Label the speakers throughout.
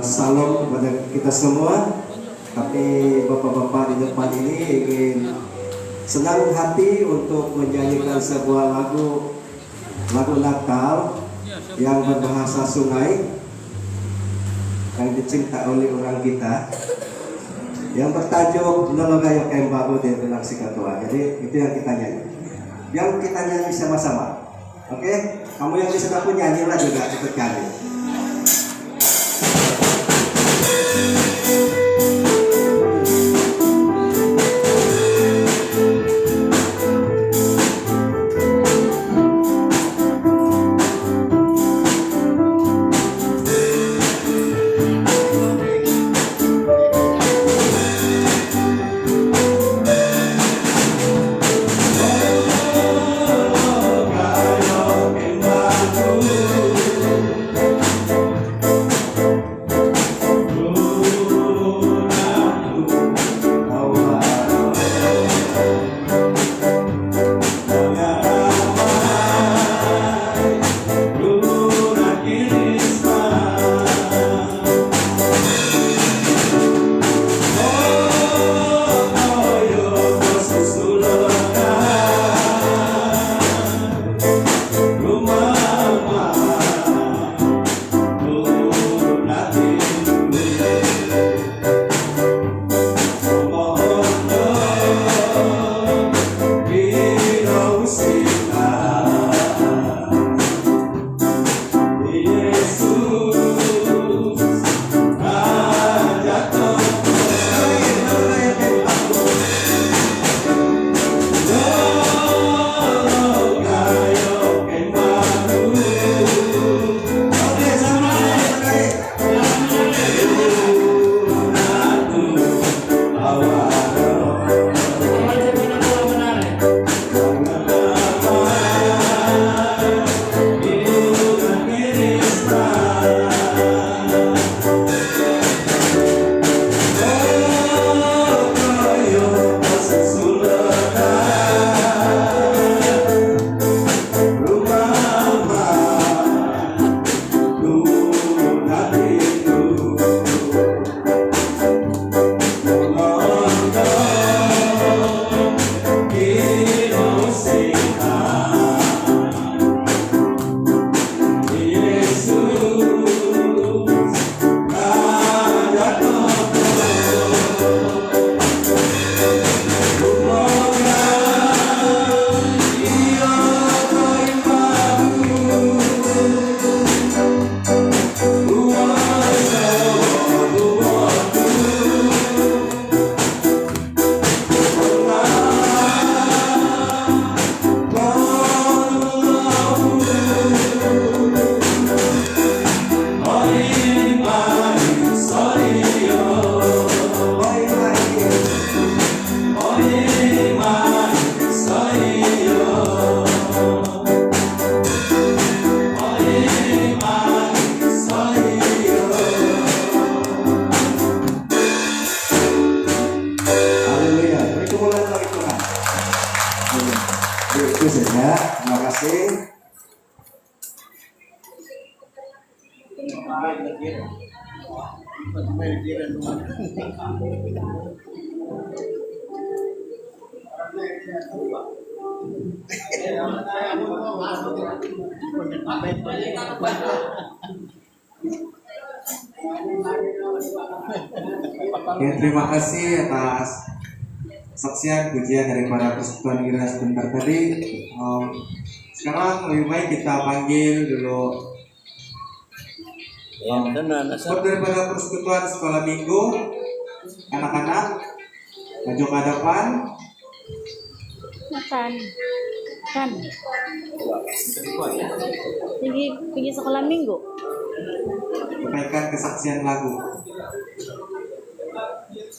Speaker 1: Salam kepada kita semua. Tapi bapak-bapak di depan ini ingin senang hati untuk menyanyikan sebuah lagu Natal yang berbahasa Sungai yang dicinta oleh orang kita, yang bertajuk Nologayo Kembago di Bilang Sikatua. Jadi itu yang kita nyanyi, yang kita nyanyi sama-sama. Oke, kamu yang sudah pun nyanyilah juga ikut kami. Itu saja, terima kasih.
Speaker 2: Ya, terima kasih atas saksian pujian dari para persekutuan kita sebentar tadi. Sekarang lebih baik kita panggil dulu support daripada persekutuan sekolah minggu, anak-anak maju ke depan.
Speaker 3: Makan pergi sekolah minggu,
Speaker 2: Sampaikan kesaksian lagu.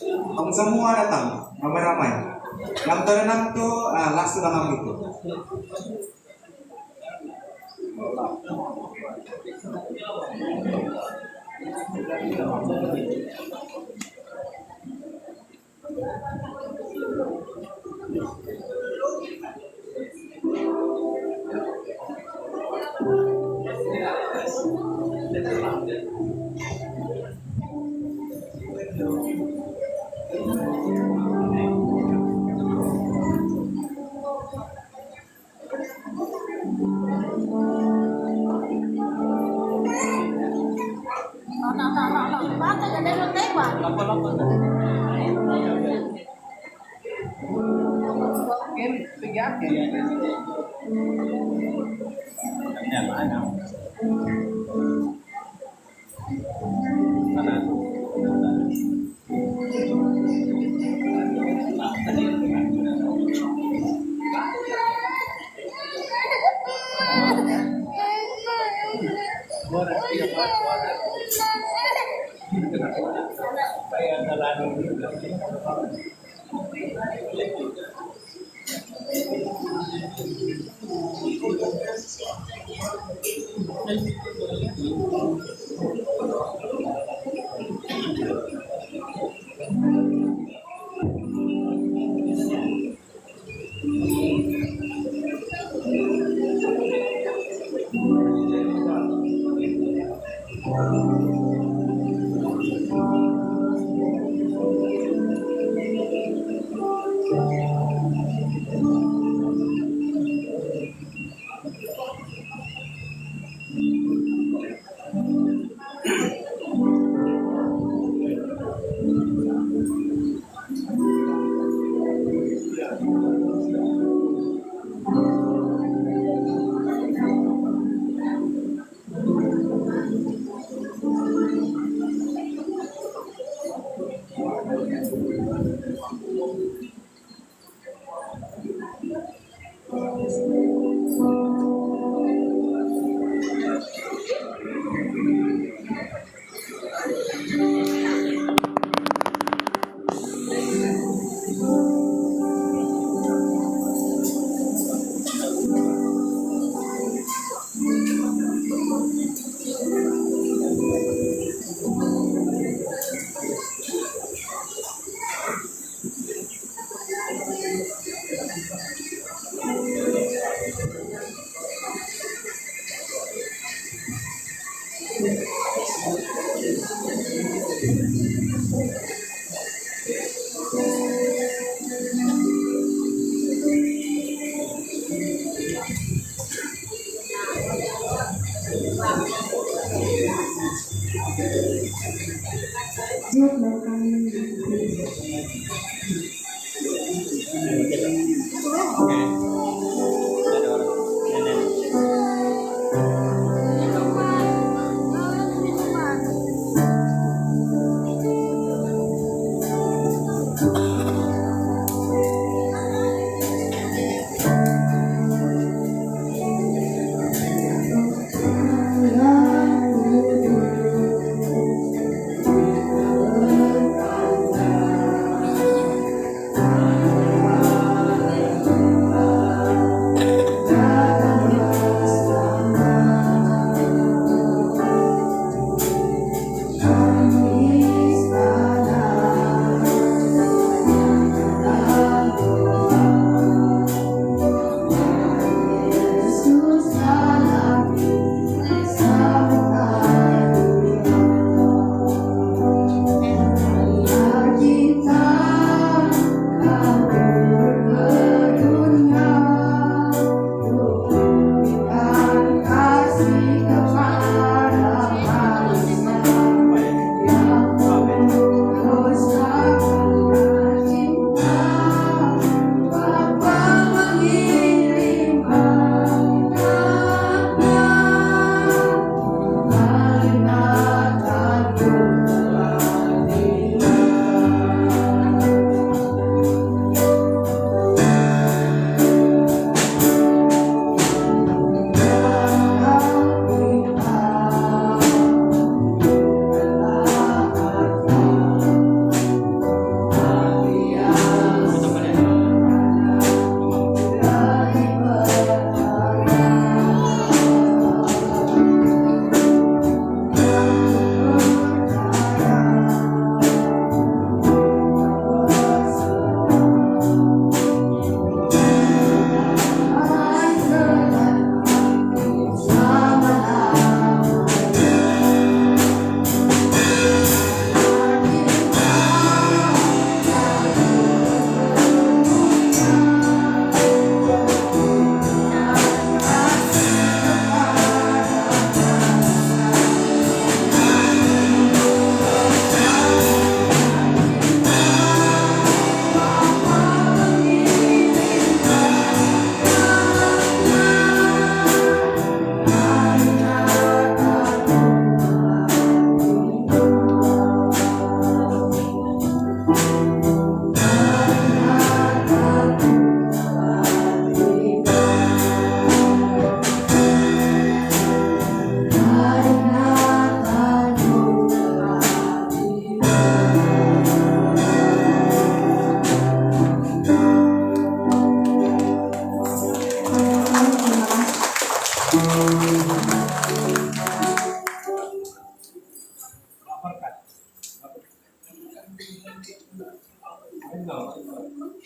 Speaker 2: Kamu semua datang ramai-ramai. Yang terenam tuh langsung dalam itu.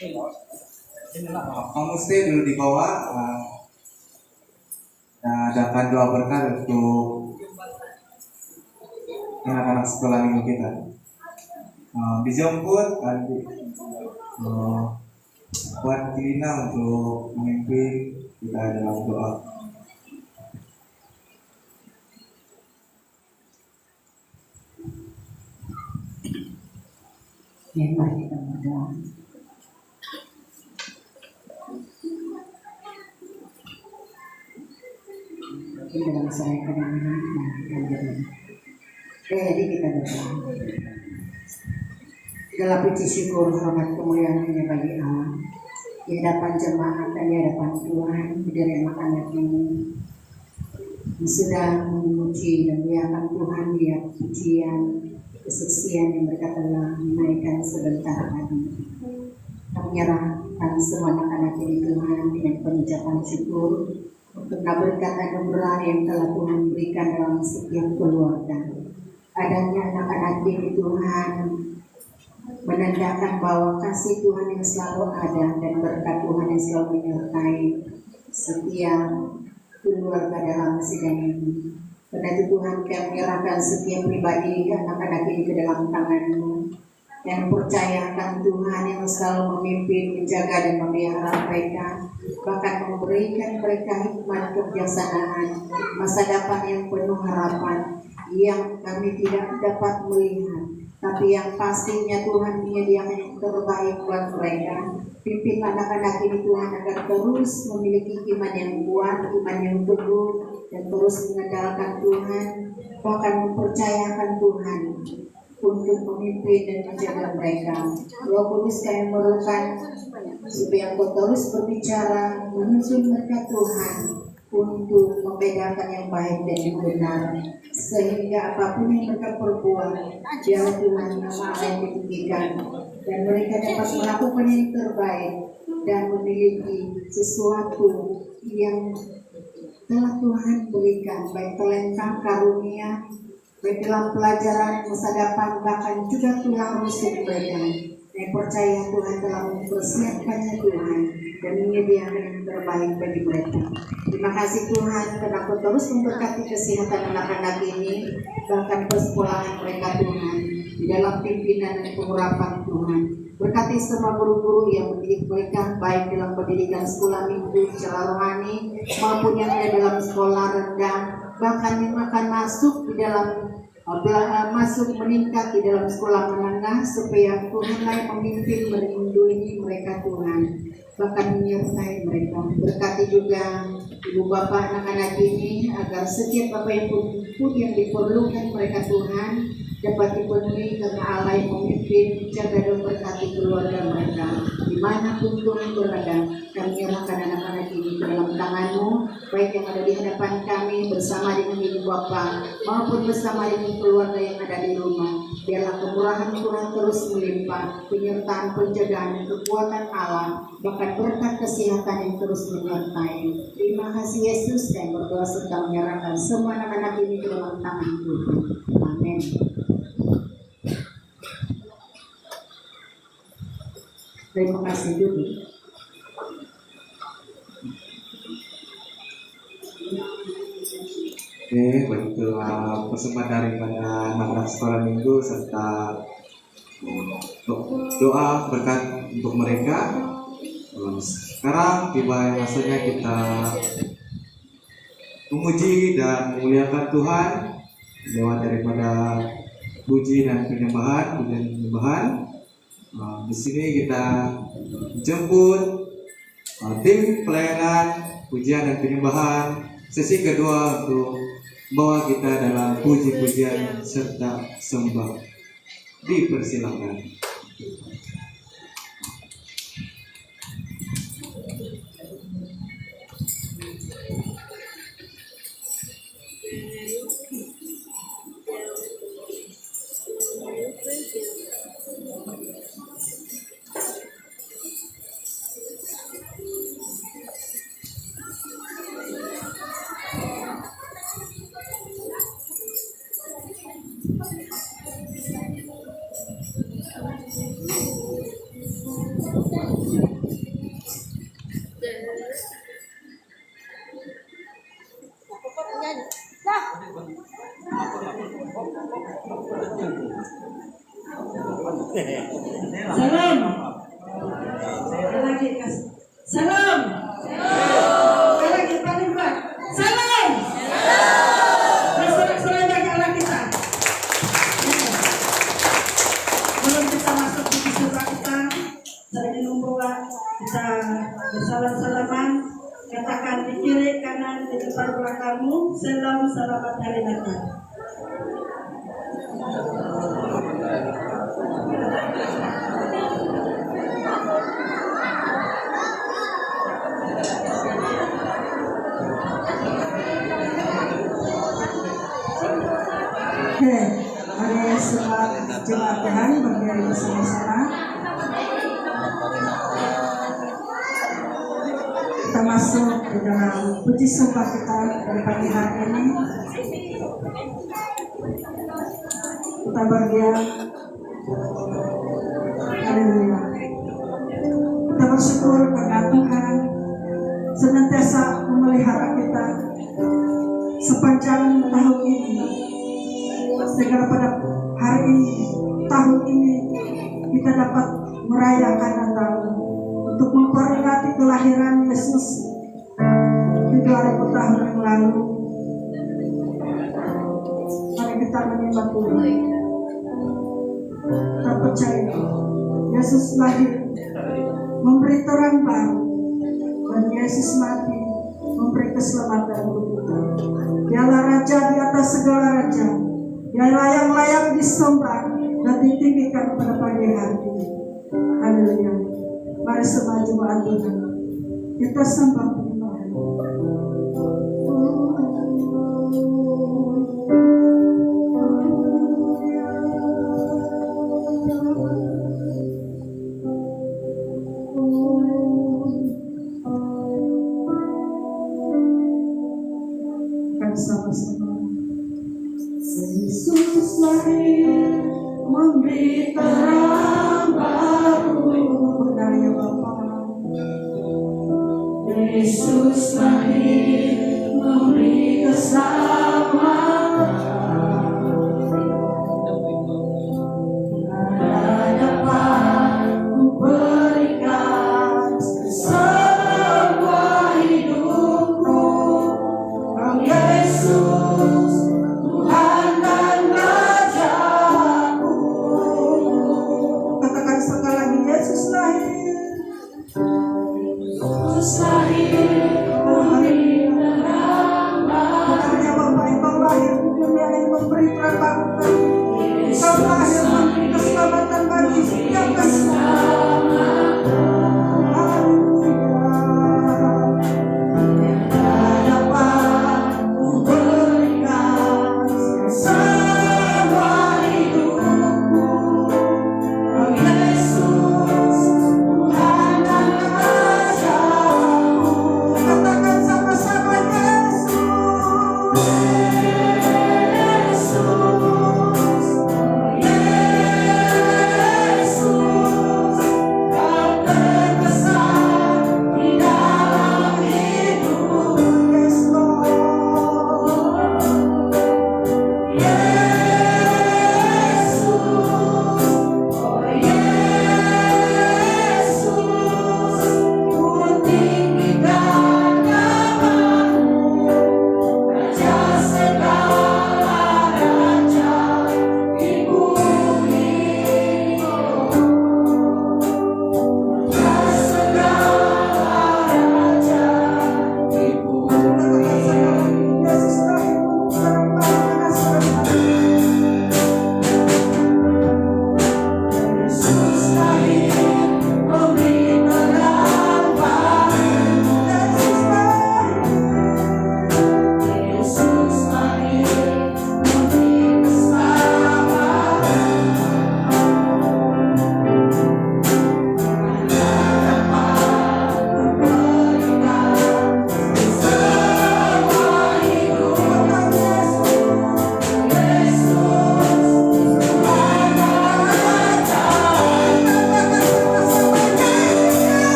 Speaker 2: Kamu stay dulu di bawah. Nah, adakan doa berkat untuk anak-anak sekolah minggu kita. Dijemput nanti buat Lina untuk memimpin kita dalam doa.
Speaker 3: Ya, mari kita berdoa. Mungkin dalam saya kadang-kadang jadi kita berdoa. Segala puji syukur hormat kemuliaan hanya bagi Allah. Di hadapan jemaat dan di hadapan Tuhan, di dalam anak ini sudah memuji dan muliakan Tuhan, lihat pujian kesucian yang mereka telah menaikkan sebentar tadi. Kami menyerahkan semua anak-anak ini Tuhan dengan pengucapan syukur untuk berkat anugerah yang telah Tuhan berikan dalam setiap keluarga. Adanya anak-anak ini Tuhan menandakan bahwa kasih Tuhan yang selalu ada dan berkat Tuhan yang selalu menyertai setiap keluarga dalam sidang ini. Karena itu Tuhan, kami menyerahkan setiap pribadi anak-anak ini ke dalam tangan-Mu, yang percayakan Tuhan yang selalu memimpin, menjaga dan memelihara mereka, bahkan memberikan mereka hikmat kebijaksanaan, masa depan yang penuh harapan yang kami tidak dapat melihat, tapi yang pastinya Tuhan menyediakan yang terbaik buat mereka. Pimpin anak-anak ini Tuhan agar terus memiliki iman yang kuat, iman yang teguh, dan terus mengandalkan Tuhan, bahkan mempercayakan Tuhan untuk memimpin dan menjaga mereka. Roh Kudus kami memerlukan supaya Engkau terus berbicara, menuntun mereka Tuhan untuk membedakan yang baik dan yang benar, sehingga apapun yang mereka perbuat, biarlah Tuhan nama Allah yang ditinggikan, dan mereka dapat melakukan yang terbaik dan memiliki sesuatu yang telah Tuhan berikan, baik talenta, karunia, baik dalam pelajaran, masa depan, bahkan juga tulang rusuk mereka. Yang percaya Tuhan telah mempersiapkannya Tuhan dan menyediakan yang terbaik bagi mereka. Terima kasih Tuhan karena Kau terus memberkati kesehatan anak-anak ini, bahkan persekolahan mereka Tuhan, di dalam pimpinan dan pengurapan Tuhan. Berkati semua guru-guru yang mendidik mereka, baik dalam pendidikan sekolah minggu secara rohani maupun yang ada dalam sekolah rendah, bahkan yang akan masuk di dalam meningkat di dalam sekolah menengah, supaya Tuhanlah yang memimpin, melindungi mereka Tuhan, bahkan menyertai mereka. Berkati juga ibu bapak anak-anak ini agar setiap apa yang pun yang diperlukan mereka Tuhan dapat dipenuhi, karena Allah yang memimpin, jaga dan berkati keluarga mereka dimanapun Tuhan berada. Kami menyerahkan anak-anak ini ke dalam tangan-Mu, baik yang ada di hadapan kami bersama dengan ibu bapa maupun bersama dengan keluarga yang ada di rumah. Biarlah kemurahan Tuhan terus melimpah, penyertaan, penjagaan, kekuatan Allah, bahkan berkat kesehatan yang terus menyertai. Terima kasih Yesus, dan berdoa serta menyerahkan semua anak-anak ini ke dalam tangan Tuhan. Amin. Terima kasih dulu.
Speaker 2: Oke, begitulah persembahan daripada anak-anak sekolah minggu serta doa berkat untuk mereka. Sekarang tiba masanya kita memuji dan memuliakan Tuhan lewat daripada puji dan penyembahan. Di sini kita jemput tim pelayanan pujian dan penyembahan sesi kedua untuk bawa kita dalam puji-pujian serta sembah. Dipersilakan.
Speaker 4: Salam. Lagi kas. Salam. Lagi paling kuat. Salam. Bersorak-sorai bagi anak kita. Belum kita masuk di surga kita, saya membawa kita bersalam-salaman. Katakan di kiri kanan di depan belakangmu. Salam, selamat hari Natal. Oke, hari selamat Jumat Tuhan berdiri bersama-sama. Kita masuk di dalam puji sembah kita pada pagi hari ini. Kita berdiam. Haleluya. Kita bersyukur karena Tuhan senantiasa memelihara kita sepanjang tahun ini. Sehingga pada hari ini, tahun ini, kita dapat merayakan Natal untuk memperingati kelahiran Yesus di 2000 tahun yang lalu. Mari kita menyembah Tuhan. Kita percaya Yesus lahir memberi terang baru, dan Yesus mati memberi keselamatan untuk kita. Dialah Raja di atas segala raja, Dialah yang layak disembah dan ditinggikan pada pagi hari ini. Haleluya. Mari sembah jemaat Tuhan. Kita sembah Tuhan. Kan sama-sama. Yesus lahir memberi terang baru. Benar ya Bapa. Yesus lahir memberi keselamatan. Ada dapat memberikan semua hidupku. Kau Yesus Tuhan dan Rajaku. Katakan sekali lagi, Yesus lahir. Yesus lahir memberi terang baru. Bukannya Bapak Engkau lahir di dunia ini memberi terang baru. Engkau lahir memberi keselamatan bagi setiap keselamatan. Yesus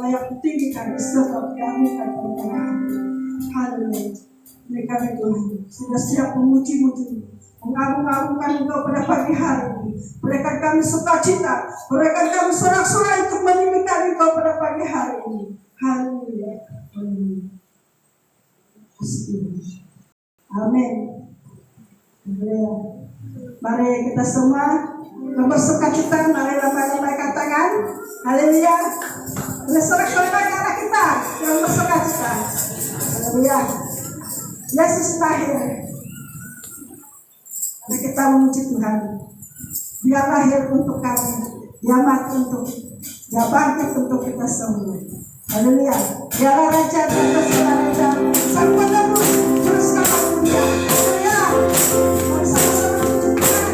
Speaker 4: layak tinggi kami sebab kami akan Tuhan. Haleluya. Ini kami Tuhan sudah siap memuji-muji, mengagung-agungkan Engkau pada pagi hari ini. Berikan kami sukacita, berikan kami sorak-sorai untuk meninggikan Engkau pada pagi hari ini. Haleluya. Amin. Haleluya. Mari kita semua bersukacita, mari lambaikan tangan. Haleluya. Bersorak-sorai bagi anak kita yang bersukacita. Haleluya. Yesus lahir. Mari kita memuji Tuhan. Dia lahir untuk kami, dia mati untuk, dia bangkit untuk kita semua. Haleluya. Dialah Raja di atas segala raja, Sang Penebus juru selamat dunia. Haleluya. Mari sama-sama memuji Tuhan.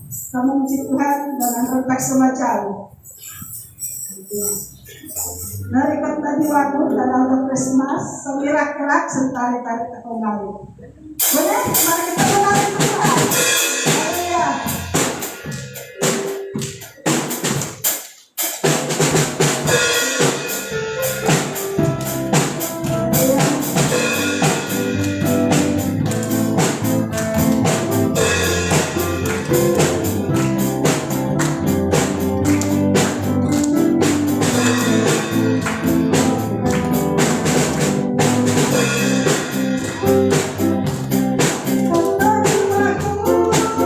Speaker 4: Kita memuji Tuhan dengan rentak semacam. Dari kata diwaku dan untuk Christmas, semirak-kerak serta tarik kembali. Boleh, mari kita menari Tuhan. Haleluya. Aku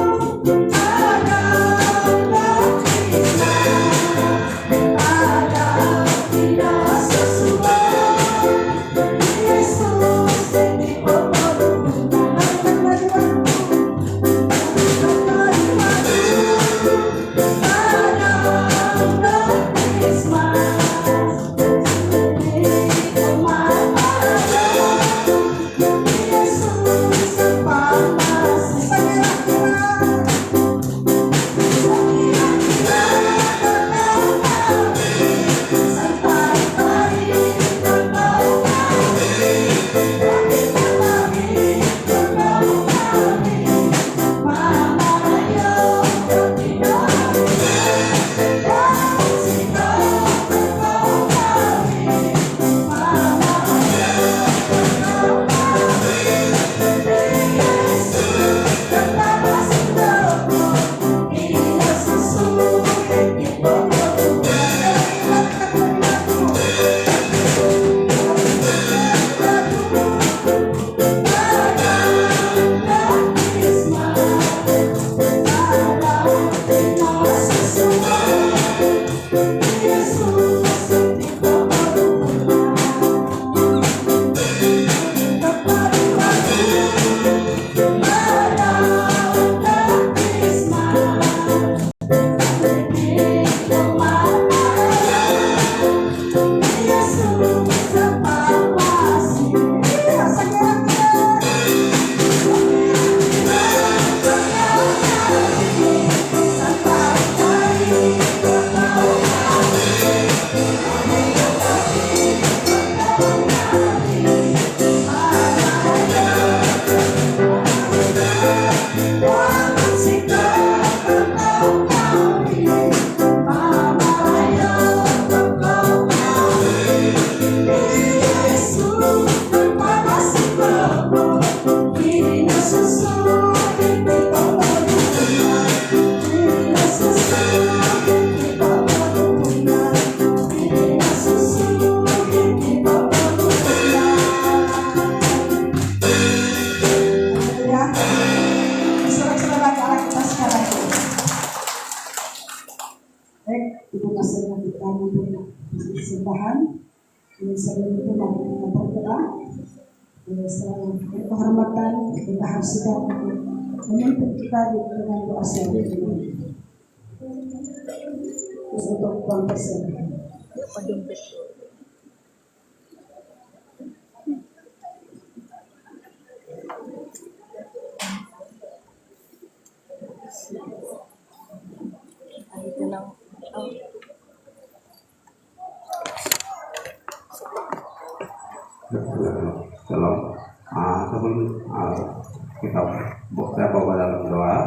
Speaker 4: selalu berkehormatan kita harus sedang memimpin kita dengan doa sendiri. Terus untuk konteksnya.
Speaker 5: Shalom. Sebelum kita bawa dalam doa,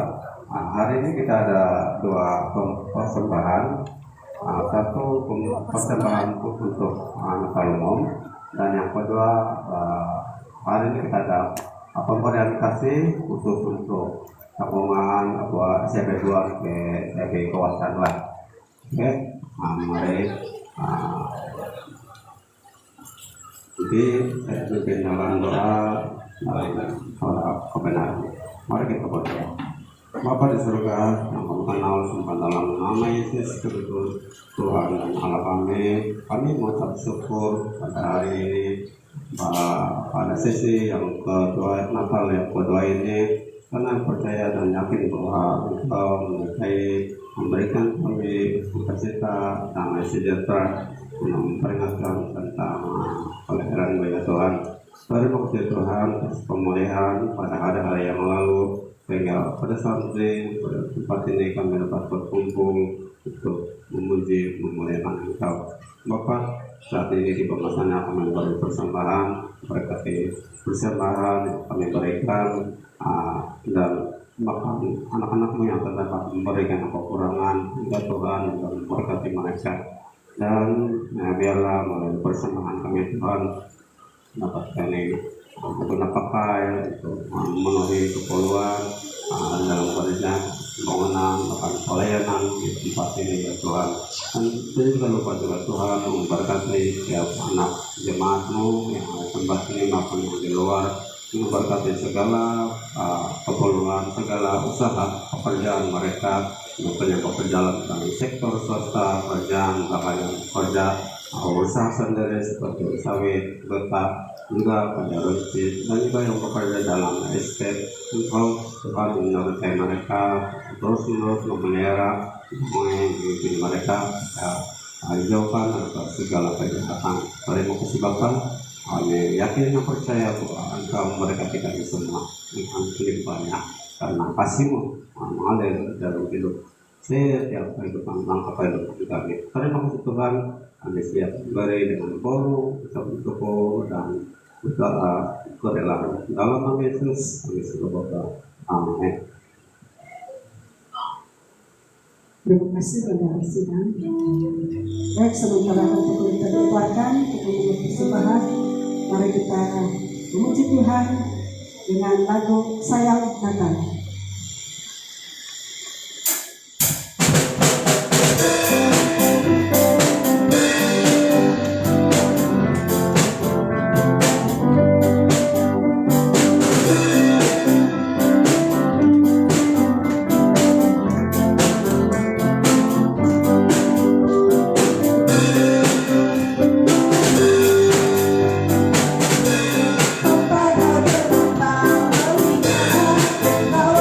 Speaker 5: hari ini kita ada dua persembahan. Satu persembahan untuk Natal umum, dan yang kedua hari ini kita ada pemberian kasih khusus untuk tabungan SMP2 ke kawasan lain. Oke, mari. Jadi saya pimpin dalam doa kebenaran. Mari kita berdoa. Bapa di surga yang kami kenal sempat dalam nama Yesus Kristus Tuhan dan Allah kami mengucap syukur pada hari ini pada sesi yang kedua Natal yang kedua ini, karena percaya dan yakin bahwa Engkau menyertai memberikan kami sukacita dan sejahtera untuk memperingatkan tentang kelahiran bayi Tuhan. Terima kasih Tuhan atas pemulihan pada hari-hari yang lalu, sehingga pada saat ini pada tempat ini kami dapat berkumpul untuk memuji memuliakan Engkau. Bapak, saat ini di pemasannya kami beri persembahan, berkati persembahan yang kami berikan, dan bahkan anak-anakmu yang terdapat memberikan kekurangan, hingga Tuhan dan berkati mereka. Dan biarlah melalui persembahan kami Tuhan dapat kami untuk pakai untuk memenuhi keperluan dalam kerja bangunan bahkan pelayanan di tempat ini ya Tuhan. Dan juga lupa juga Tuhan memberkati setiap anak jemaatmu yang ada tempat ini maupun yang di luar, memberkati segala keperluan, segala usaha pekerjaan mereka, yang berjalan dalam sektor swasta, kerjaan, kerja usaha sendiri seperti sawit, getah, juga pada runcit, dan juga yang bekerja dalam estate. Engkau Tuhan menyertai mereka terus memelihara, memimpin mereka jauhkan atas segala kejahatan. Terima kasih Bapa. Kami yakin dan percaya bahwa Engkau memberkati kami semua dengan kelimpahannya karena kasih-Mu mengalir dalam hidup setiap kehidupan langkah kehidupan kami. Terima kasih Tuhan. Kami siap beri dengan penuh bersyukur dan berdoa kerelaan dalam nama Yesus kami sudah berdoa. Amin.
Speaker 4: Terima kasih saudara sidang. Baik, sementara untuk kita bubarkan, kita membuat persembahan. Mari kita memuji Tuhan dengan lagu Sayang Natal. Kau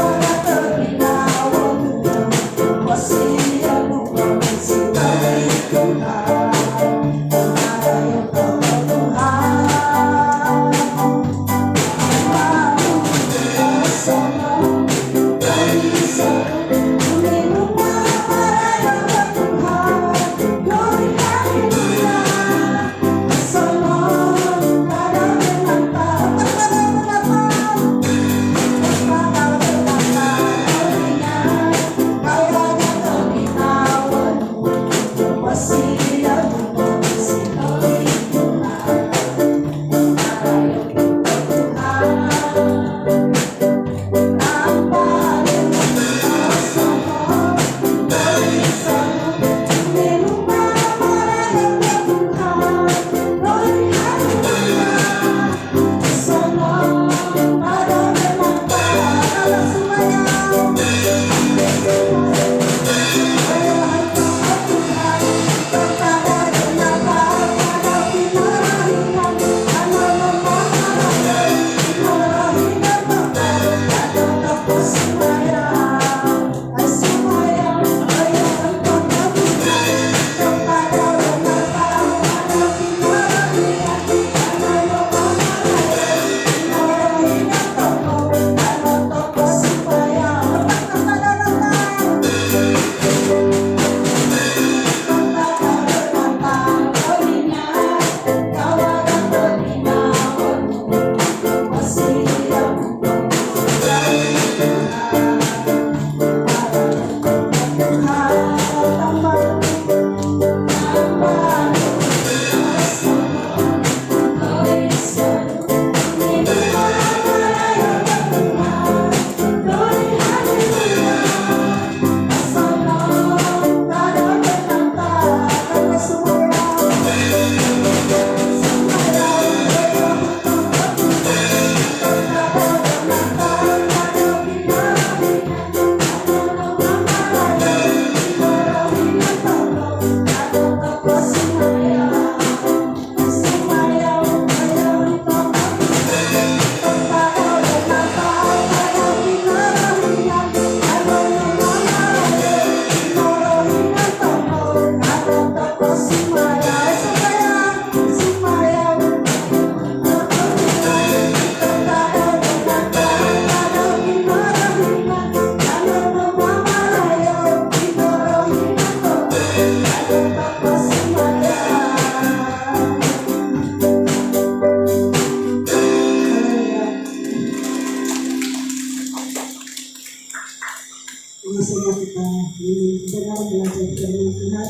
Speaker 4: belajar firman Tuhan.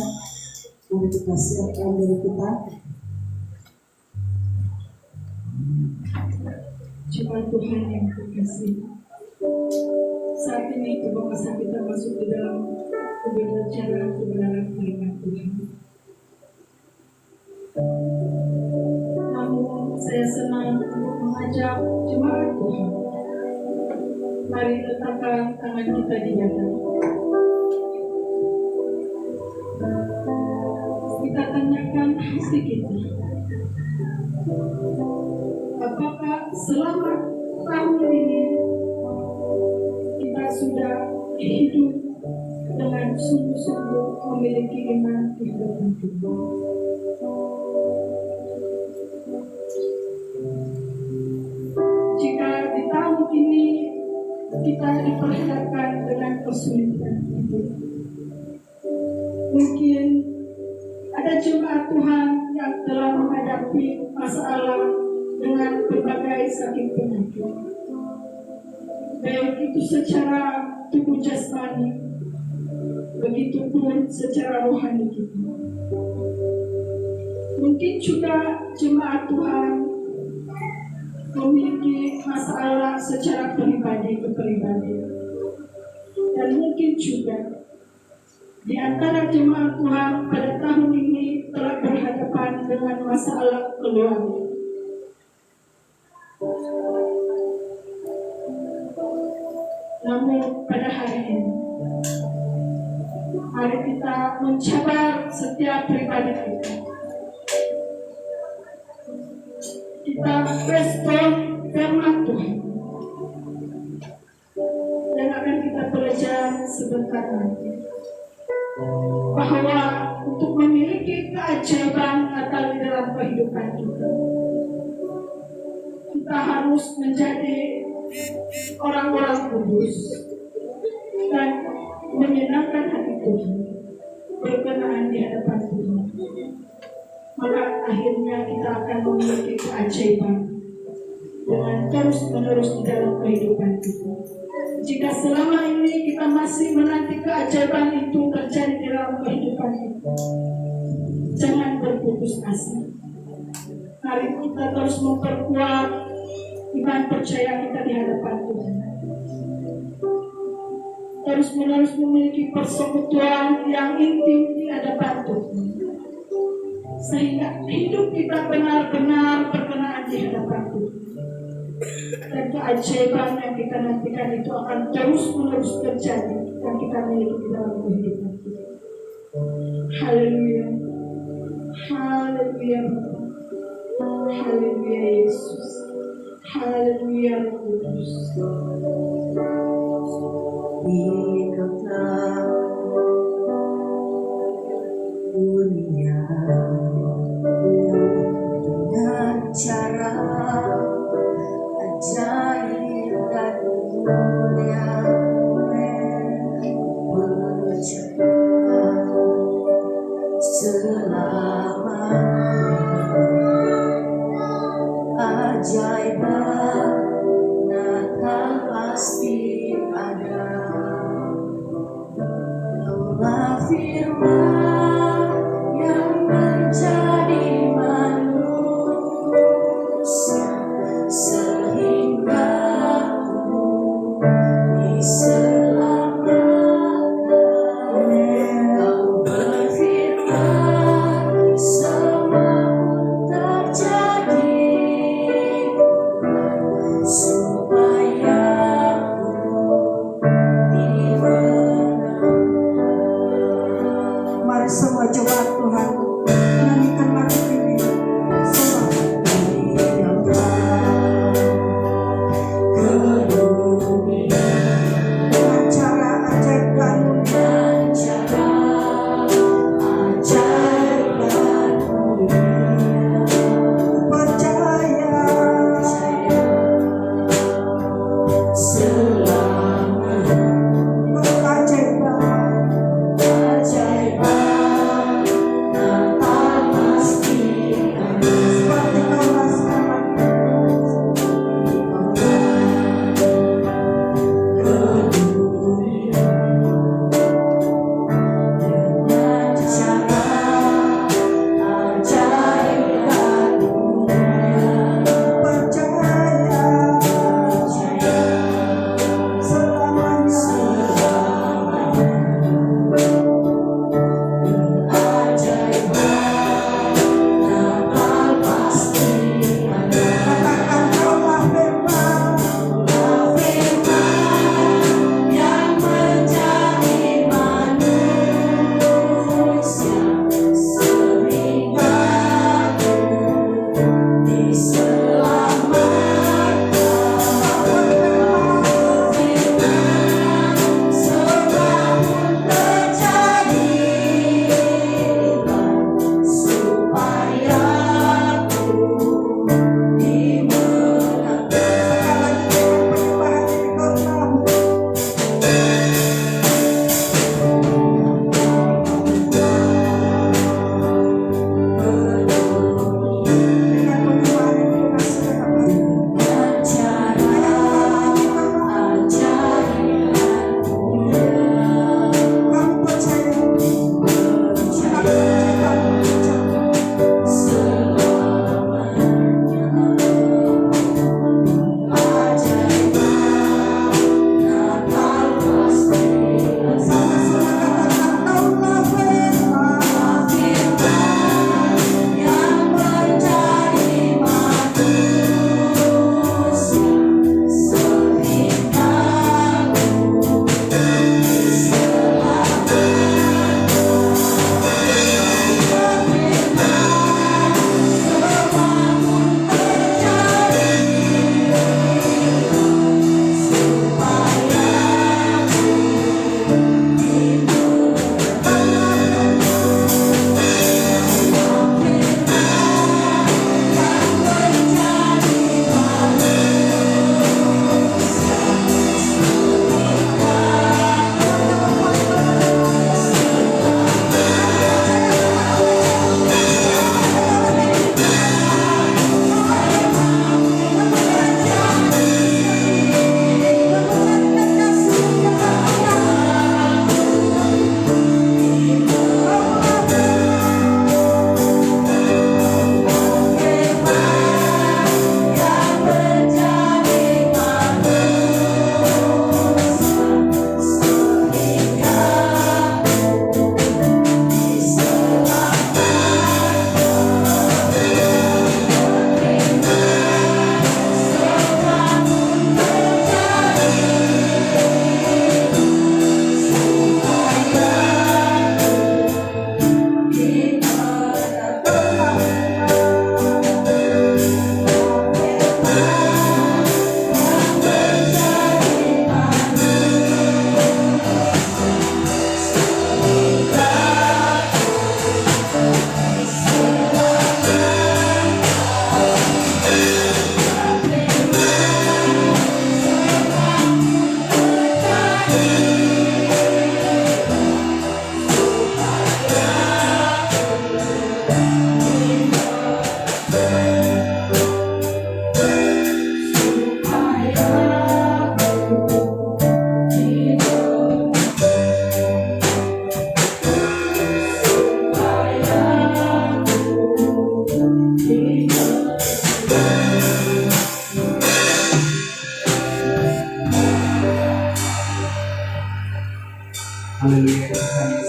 Speaker 4: Mari kita siapkan diri kita.
Speaker 6: Cuma Tuhan yang terkasih, saat ini coba masa kita masuk di dalam kebenaran firman Tuhan. Namun saya senang untuk mengajak jemaat Tuhan, mari letakkan tangan kita di dada. Kita tanyakan hati kita, apakah selama tahun ini kita sudah hidup dengan sungguh-sungguh memiliki iman kehidupan kita? Jika di tahun ini kita diperhadapkan dengan kesulitan hidup, mungkin ada jemaat Tuhan yang telah menghadapi masalah dengan berbagai sakit penyakit, baik itu secara tubuh jasmani, begitu pun secara rohani kita. Mungkin juga jemaat Tuhan memiliki masalah secara pribadi ke pribadi, dan mungkin juga di antara jemaat Tuhan pada tahun ini telah berhadapan dengan masalah keluarga. Namun pada hari ini, mari kita mencabar setiap pribadi kita. Kita respon firman Tuhan yang akan kita belajar sebentar lagi, bahwa untuk memiliki keajaiban Natal di dalam kehidupan kita, kita harus menjadi orang-orang kudus dan menyenangkan hati Tuhan, berkenaan di hadapan Tuhan. Maka akhirnya kita akan memiliki keajaiban dengan terus-menerus di dalam kehidupan kita. Jika selama ini kita masih menanti keajaiban itu terjadi di dalam kehidupan kita, jangan berputus asa. Mari kita terus memperkuat iman percaya kita di hadapan Tuhan. Terus-menerus memiliki persekutuan yang intim di hadapan Tuhan, sehingga hidup kita benar-benar berkenaan di hadapan Tuhan. Dan keajaiban yang kita nantikan itu akan terus-menerus terjadi dan kita miliki di dalam kehidupan kita. Haleluya, haleluya, haleluya Yesus, haleluya Roh Kudus.
Speaker 4: Ikutlah dunia dengan cara ajaib dan mulia, percaya selama ajaib Natal.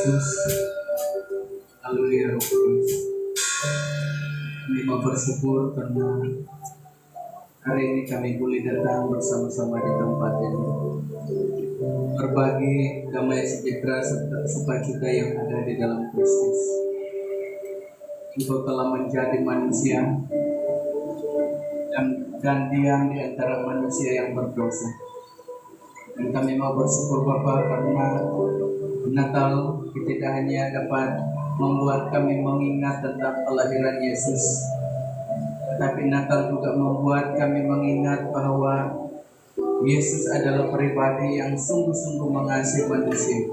Speaker 7: Yesus. Haleluya Roh Kudus. Kami mau bersyukur karena hari ini kami boleh datang bersama-sama di tempat ini, berbagi damai sejahtera serta sukacita yang ada di dalam Kristus. Engkau telah menjadi manusia dan diam di antara manusia yang berdosa. Dan kami mau bersyukur Bapa karena Natal tidak hanya dapat membuat kami mengingat tentang kelahiran Yesus, tetapi Natal juga membuat kami mengingat bahwa Yesus adalah pribadi yang sungguh-sungguh mengasihi manusia,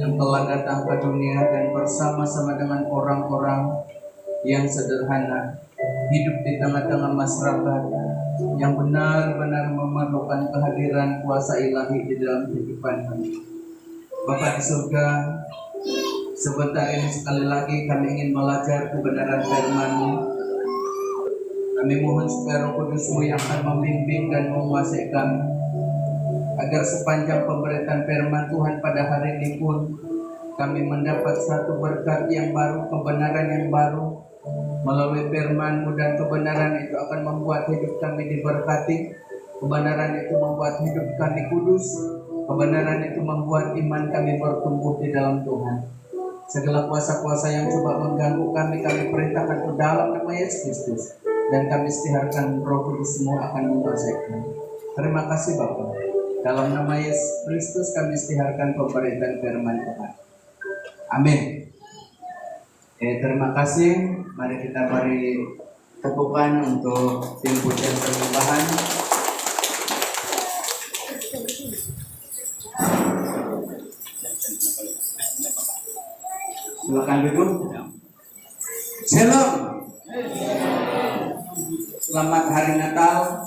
Speaker 7: yang telah datang ke dunia dan bersama-sama dengan orang-orang yang sederhana hidup di tengah-tengah masyarakat yang benar-benar memerlukan kehadiran kuasa ilahi di dalam kehidupan kami. Bapa di surga, sebentar ini sekali lagi kami ingin belajar kebenaran firman-Mu. Kami mohon supaya Roh Kudus-Mu yang akan membimbing dan menguasai kami, agar sepanjang pemberitaan firman Tuhan pada hari ini pun kami mendapat satu berkat yang baru, kebenaran yang baru. Melalui firman-Mu dan kebenaran itu akan membuat hidup kami diberkati. Kebenaran itu membuat hidup kami kudus. Kebenaran itu membuat iman kami bertumbuh di dalam Tuhan. Segala kuasa-kuasa yang coba mengganggu kami, kami perintahkan ke dalam nama Yesus Kristus. Dan kami istiharkan Roh Kudus-Mu akan menguasai kami. Terima kasih Bapa. Dalam nama Yesus Kristus kami istiharkan pemberitaan firman Tuhan. Amin. Terima kasih. Mari kita beri tepukan untuk tim pujian penyembahan. Silakan duduk. Shalom. Selamat hari Natal.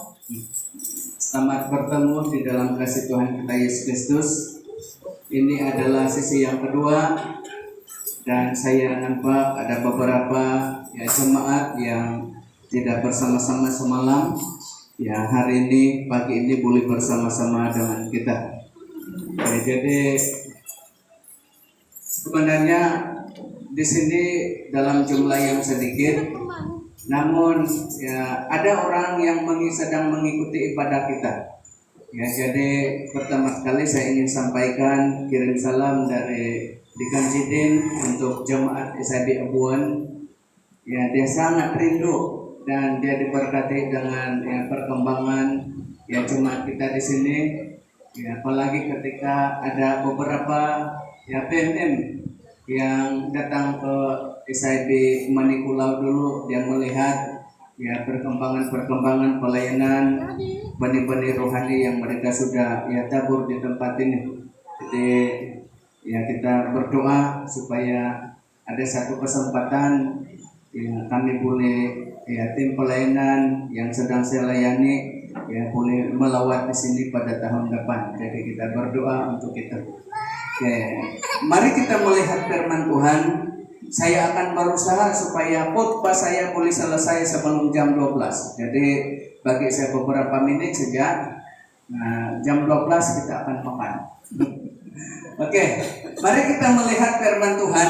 Speaker 7: Selamat bertemu di dalam kasih Tuhan kita Yesus Kristus. Ini adalah sesi yang kedua, dan saya nampak ada beberapa jemaat yang tidak bersama-sama semalam. Ya, hari ini pagi ini boleh bersama-sama dengan kita. Jadi sebenarnya di sini dalam jumlah yang sedikit, namun ya ada orang yang sedang mengikuti ibadah kita. Ya, jadi pertama sekali saya ingin sampaikan kirim salam dari Dekan Cidin untuk jemaat SIB Abuan. Ya, dia sangat rindu dan dia diberkati dengan perkembangan jemaat kita di sini. Ya, apalagi ketika ada beberapa PMM yang datang ke SIB Manikulau dulu, dia melihat perkembangan pelayanan benih-benih rohani yang mereka sudah tabur di tempat ini. Jadi kita berdoa supaya ada satu kesempatan kami boleh tim pelayanan yang sedang saya layani boleh melawat di sini pada tahun depan. Jadi kita berdoa untuk itu. Mari kita melihat firman Tuhan. Saya akan berusaha supaya khotbah saya boleh selesai sebelum jam 12. Jadi bagi saya beberapa menit saja. Jam 12 kita akan makan. Oke, mari kita melihat firman Tuhan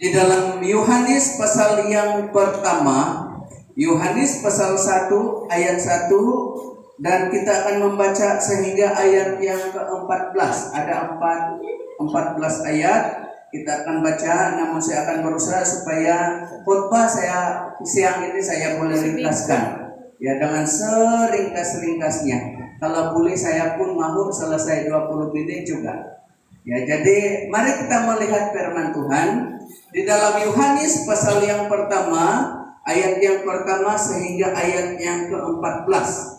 Speaker 7: di dalam Yohanes pasal yang pertama, Yohanes pasal 1 ayat 1, dan kita akan membaca sehingga ayat yang ke-14. Ada 14 ayat kita akan baca, namun saya akan berusaha supaya khotbah saya siang ini saya boleh ringkaskan dengan seringkas-ringkasnya. Kalau boleh saya pun mau selesai 20 menit juga. Jadi mari kita melihat firman Tuhan di dalam Yohanes pasal yang pertama, ayat yang pertama sehingga ayat yang ke-14.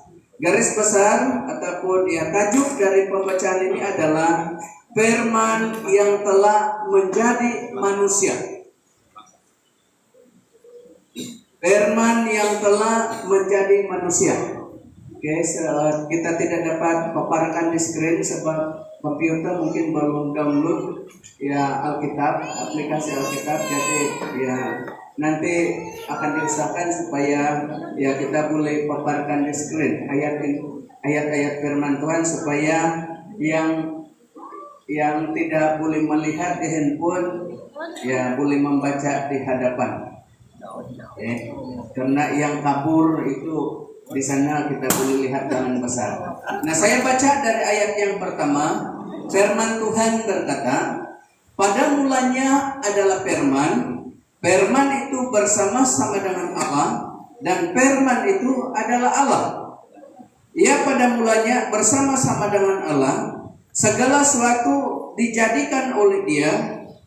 Speaker 7: Garis besar ataupun tajuk dari pembacaan ini adalah firman yang telah menjadi manusia. Firman yang telah menjadi manusia. Kita tidak dapat paparkan di screen sebab komputer mungkin belum download Alkitab, aplikasi Alkitab. Jadi nanti akan diusahakan supaya kita boleh paparkan di screen ayat-ayat firman Tuhan supaya yang yang tidak boleh melihat di handphone, ya boleh membaca di hadapan. Karena yang kabur itu di sana kita boleh lihat dengan besar. Nah, saya baca dari ayat yang pertama, firman Tuhan berkata, pada mulanya adalah firman, firman itu bersama-sama dengan Allah, dan firman itu adalah Allah. Ia pada mulanya bersama-sama dengan Allah, segala sesuatu dijadikan oleh Dia,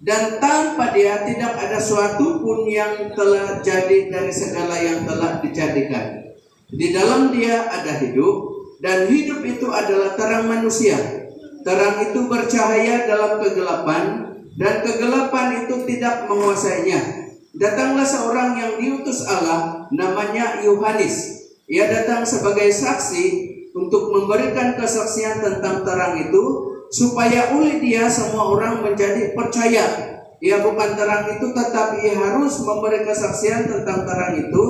Speaker 7: dan tanpa Dia tidak ada sesuatu pun yang telah jadi dari segala yang telah dijadikan. Di dalam Dia ada hidup, dan hidup itu adalah terang manusia. Terang itu bercahaya dalam kegelapan, dan kegelapan itu tidak menguasainya. Datanglah seorang yang diutus Allah, namanya Yohanes. Ia datang sebagai saksi untuk memberikan kesaksian tentang terang itu, supaya oleh Dia semua orang menjadi percaya. Ia bukan terang itu, tetapi ia harus memberi kesaksian tentang terang itu,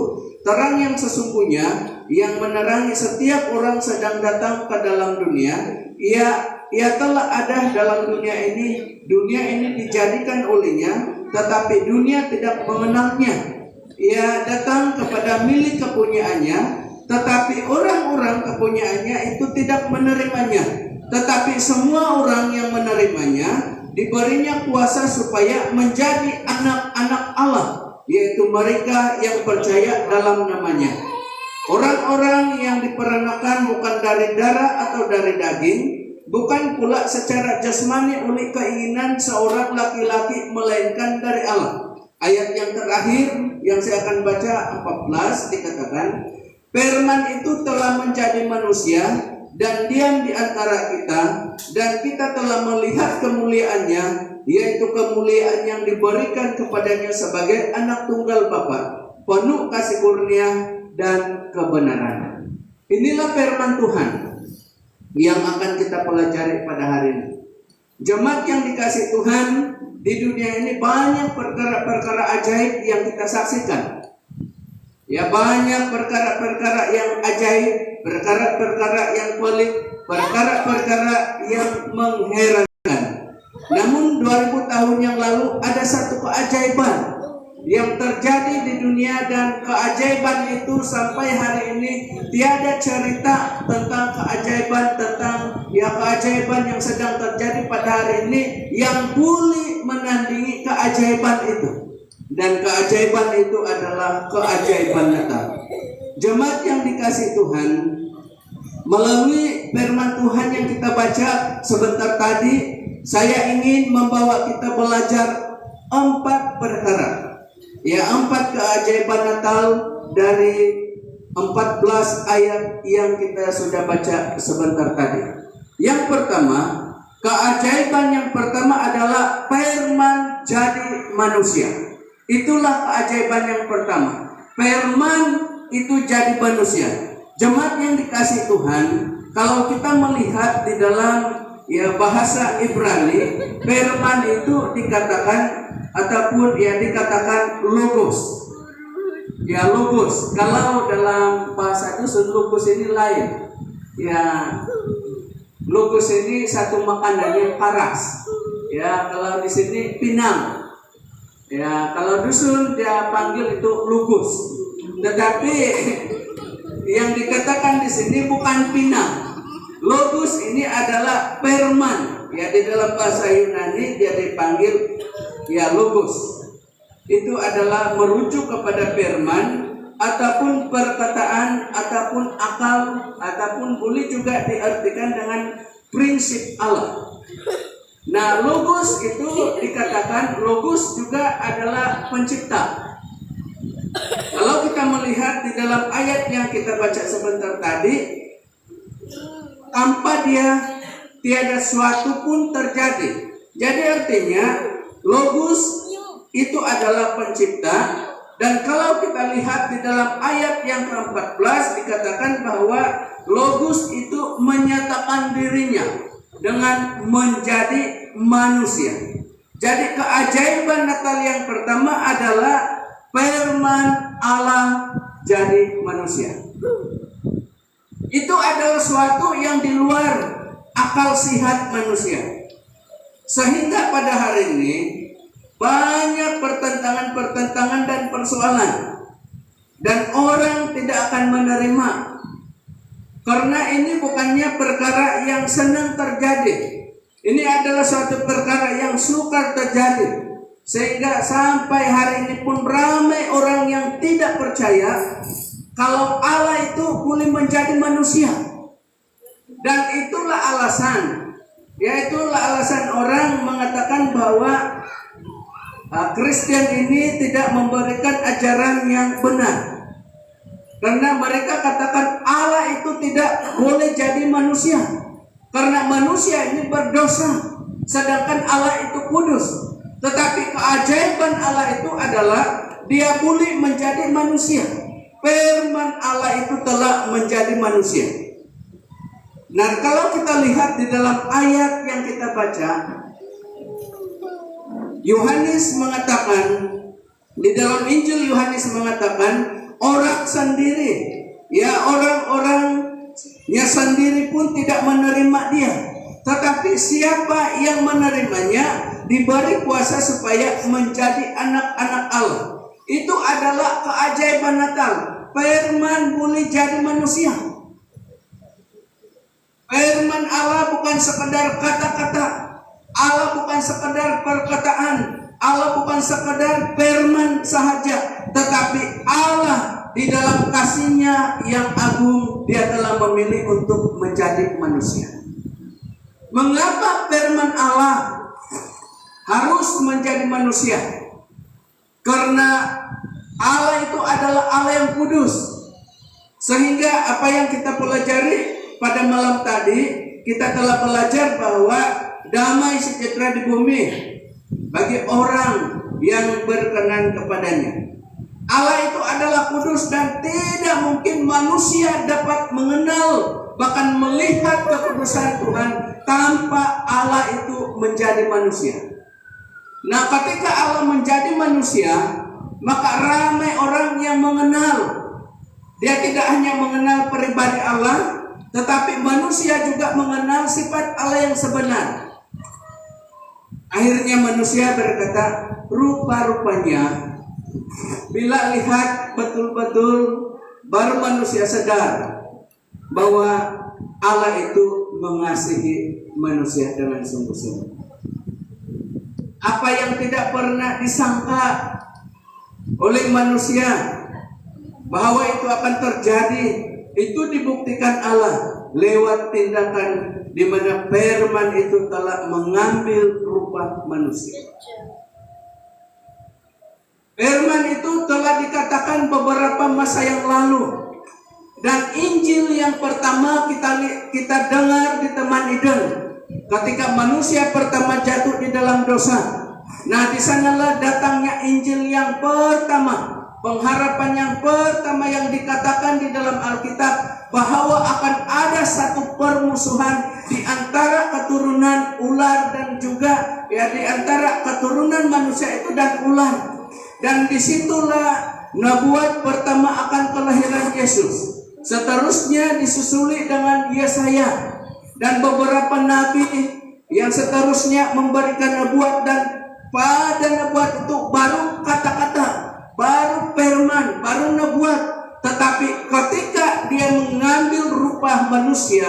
Speaker 7: terang yang sesungguhnya, yang menerangi setiap orang sedang datang ke dalam dunia. Ia telah ada dalam dunia ini dijadikan olehnya, tetapi dunia tidak mengenalnya. Ia datang kepada milik kepunyaannya, tetapi orang-orang kepunyaannya itu tidak menerimanya. Tetapi semua orang yang menerimanya diberinya kuasa supaya menjadi anak-anak Allah, yaitu mereka yang percaya dalam namanya. Orang-orang yang diperanakan bukan dari darah atau dari daging, bukan pula secara jasmani oleh keinginan seorang laki-laki, melainkan dari Allah. Ayat yang terakhir yang saya akan baca 14 dikatakan, firman itu telah menjadi manusia dan diam di antara kita, dan kita telah melihat kemuliaannya, yaitu kemuliaan yang diberikan kepadanya sebagai anak tunggal Bapa, penuh kasih karunia dan kebenaran. Inilah firman Tuhan yang akan kita pelajari pada hari ini. Jemaat yang dikasih Tuhan, di dunia ini banyak perkara-perkara ajaib yang kita saksikan. Ya, banyak perkara-perkara yang ajaib, perkara-perkara yang pelik, perkara-perkara yang mengherankan. Namun 2000 tahun yang lalu ada satu keajaiban yang terjadi di dunia, dan keajaiban itu sampai hari ini tiada cerita tentang keajaiban yang sedang terjadi pada hari ini yang boleh menandingi keajaiban itu. Dan keajaiban itu adalah keajaiban Natal. Jemaat yang dikasih Tuhan, melalui firman Tuhan yang kita baca sebentar tadi, saya ingin membawa kita belajar 4 perkara. Ya, 4 keajaiban Natal dari 14 ayat yang kita sudah baca sebentar tadi. Yang pertama, keajaiban yang pertama adalah firman jadi manusia. Itulah keajaiban yang pertama. Firman itu jadi manusia. Jemaat yang dikasih Tuhan, kalau kita melihat di dalam bahasa Ibrani, firman itu dikatakan ataupun dikatakan logos. Ya, logos. Kalau dalam bahasa dusun, logos ini lain. Ya, logos ini satu makanan yang paras. Ya, kalau di sini pinang. Ya, kalau dusun dia panggil itu logos. Tetapi yang dikatakan di sini bukan pinang. Logos ini adalah firman. Ya, di dalam bahasa Yunani dia dipanggil logos. Itu adalah merujuk kepada firman ataupun perkataan ataupun akal, ataupun boleh juga diartikan dengan prinsip Allah. Nah, logos itu dikatakan, logos juga adalah pencipta. Kalau kita melihat di dalam ayat yang kita baca sebentar tadi, tanpa Dia tiada suatu pun terjadi. Jadi artinya logos itu adalah pencipta. Dan kalau kita lihat di dalam ayat yang ke-14 dikatakan bahwa logos itu menyatakan dirinya dengan menjadi manusia. Jadi keajaiban Natal yang pertama adalah firman Allah jadi manusia. Itu adalah suatu yang di luar akal sihat manusia. Sehingga pada hari ini banyak pertentangan-pertentangan dan persoalan, dan orang tidak akan menerima, karena ini bukannya perkara yang senang terjadi. Ini adalah suatu perkara yang sukar terjadi, sehingga sampai hari ini pun ramai orang yang tidak percaya kalau Allah itu boleh menjadi manusia. Dan itulah alasan, orang mengatakan bahwa Kristen ini tidak memberikan ajaran yang benar, karena mereka katakan Allah itu tidak boleh jadi manusia, karena manusia ini berdosa, sedangkan Allah itu kudus. Tetapi keajaiban Allah itu adalah Dia boleh menjadi manusia. Firman Allah itu telah menjadi manusia. Nah, kalau kita lihat di dalam ayat yang kita baca, Yohanes mengatakan, di dalam Injil Yohanes mengatakan, orang sendiri, orang-orangnya sendiri pun tidak menerima Dia. Tetapi siapa yang menerimanya diberi kuasa supaya menjadi anak-anak Allah. Itu adalah keajaiban Natal. Firman boleh jadi manusia. Firman Allah bukan sekedar kata-kata, Allah bukan sekedar perkataan, Allah bukan sekedar firman sahaja, tetapi Allah di dalam kasih-Nya yang agung, Dia telah memilih untuk menjadi manusia. Mengapa firman Allah harus menjadi manusia? Karena Allah itu adalah Allah yang kudus. Sehingga apa yang kita pelajari pada malam tadi, kita telah belajar bahwa damai sejahtera di bumi bagi orang yang berkenan kepadanya. Allah itu adalah kudus dan tidak mungkin manusia dapat mengenal bahkan melihat kekudusan Tuhan tanpa Allah itu menjadi manusia. Nah, ketika Allah menjadi manusia, maka ramai orang yang mengenal. Dia tidak hanya mengenal pribadi Allah, tetapi manusia juga mengenal sifat Allah yang sebenar. Akhirnya manusia berkata, rupa-rupanya bila lihat betul-betul baru manusia sadar bahwa Allah itu mengasihi manusia dengan sungguh-sungguh. Apa yang tidak pernah disangka oleh manusia bahwa itu akan terjadi, itu dibuktikan Allah lewat tindakan di mana firman itu telah mengambil rupa manusia. Firman itu telah dikatakan beberapa masa yang lalu, dan Injil yang pertama kita dengar di Taman Eden ketika manusia pertama jatuh di dalam dosa. Nah, di sanalah datangnya Injil yang pertama, pengharapan yang pertama yang dikatakan di dalam Alkitab bahwa akan ada satu permusuhan di antara keturunan ular dan juga di antara keturunan manusia itu dan ular. Dan disitulah nubuat pertama akan kelahiran Yesus. Seterusnya disusuli dengan Yesaya dan beberapa nabi yang seterusnya memberikan nubuat, dan pada nubuat itu baru kata-kata, baru firman, baru nubuat. Tetapi ketika Dia mengambil rupa manusia,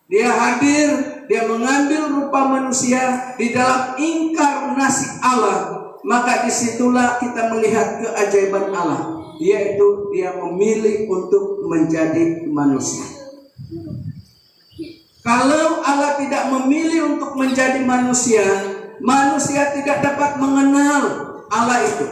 Speaker 7: Dia hadir, Dia mengambil rupa manusia di dalam inkarnasi Allah, maka disitulah kita melihat keajaiban Allah, yaitu Dia memilih untuk menjadi manusia. Kalau Allah tidak memilih untuk menjadi manusia, manusia tidak dapat mengenal Allah itu.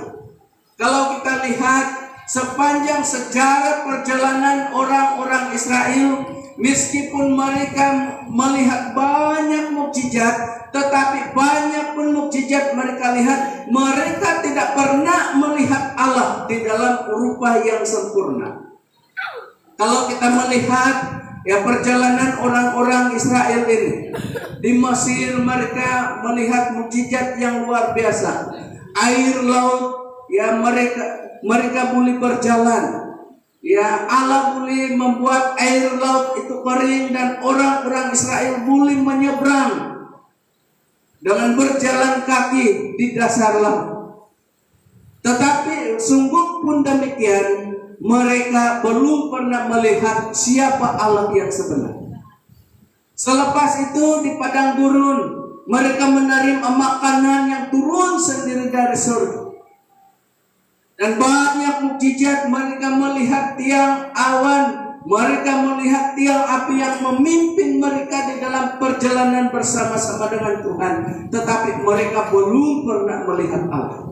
Speaker 7: Kalau kita lihat sepanjang sejarah perjalanan orang-orang Israel, meskipun mereka melihat banyak mukjizat, tetapi banyak pun mukjizat mereka lihat, mereka tidak pernah melihat Allah di dalam rupa yang sempurna. Kalau kita melihat perjalanan orang-orang Israel ini di Mesir, mereka melihat mukjizat yang luar biasa. Air laut, mereka boleh berjalan. Allah boleh membuat air laut itu kering dan orang-orang Israel boleh menyeberang. dengan berjalan kaki di dasar laut. Tetapi sungguh pun demikian, mereka belum pernah melihat siapa Allah yang sebenarnya. Selepas itu di padang gurun, mereka menerima makanan yang turun sendiri dari surga. Dan banyak mukjizat, mereka melihat tiang awan, mereka melihat tiang api yang memimpin mereka di dalam perjalanan bersama-sama dengan Tuhan. Tetapi mereka belum pernah melihat Allah.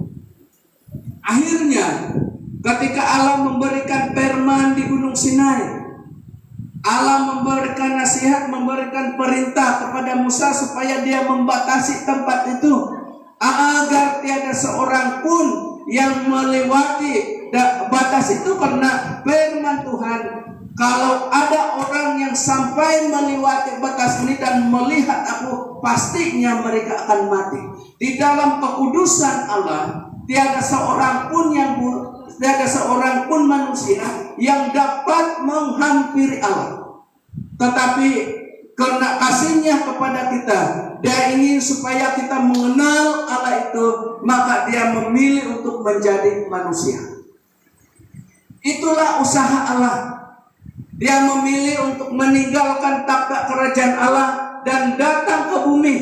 Speaker 7: Akhirnya ketika Allah memberikan firman di Gunung Sinai, Allah memberikan nasihat, memberikan perintah kepada Musa supaya dia membatasi tempat itu agar tiada seorang pun yang melewati batas itu, karena firman Tuhan, kalau ada orang yang sampai melewati batas ini dan melihat aku, pastinya mereka akan mati. Di dalam kekudusan Allah, tiada seorang pun manusia yang dapat menghampiri Allah. Tetapi karena kasihnya kepada kita, dia ingin supaya kita mengenal Allah itu, maka dia memilih untuk menjadi manusia. Itulah usaha Allah. Dia memilih untuk meninggalkan takhta kerajaan Allah dan datang ke bumi.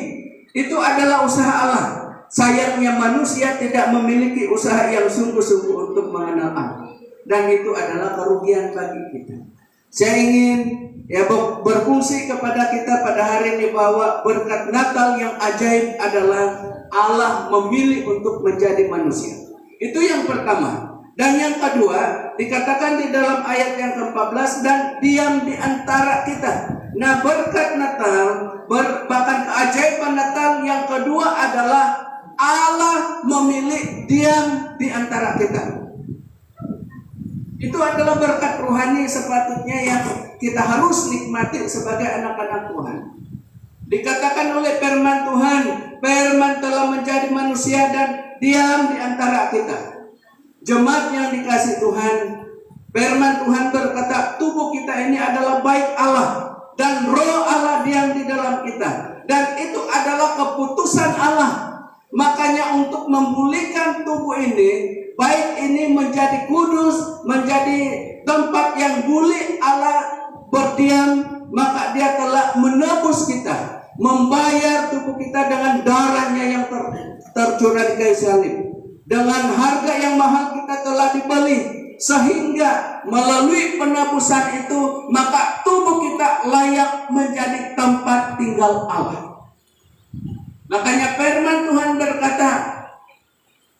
Speaker 7: Itu adalah usaha Allah. Sayangnya manusia tidak memiliki usaha yang sungguh-sungguh untuk mengenal Allah, dan itu adalah kerugian bagi kita. Saya ingin berfungsi kepada kita pada hari ini bahwa berkat Natal yang ajaib adalah Allah memilih untuk menjadi manusia. Itu yang pertama. Dan yang kedua, dikatakan di dalam ayat yang ke-14, dan diam di antara kita. Nah, berkat Natal, bahkan keajaiban Natal yang kedua adalah Allah memilih diam di antara kita. Itu adalah berkat rohani sepatutnya yang kita harus nikmati sebagai anak-anak Tuhan. Dikatakan oleh firman Tuhan, firman telah menjadi manusia dan diam di antara kita. Jemaat yang dikasihi Tuhan, firman Tuhan berkata, tubuh kita ini adalah baik Allah dan roh Allah diam di dalam kita. Dan itu adalah keputusan Allah. Makanya untuk memulihkan tubuh ini, baik ini menjadi kudus, menjadi tempat yang boleh Allah berdiam, maka dia telah menebus kita, membayar tubuh kita dengan darahnya yang tercurah di kayu salib. Dengan harga yang mahal kita telah dibeli, sehingga melalui penebusan itu maka tubuh kita layak menjadi tempat tinggal Allah. Makanya firman Tuhan berkata,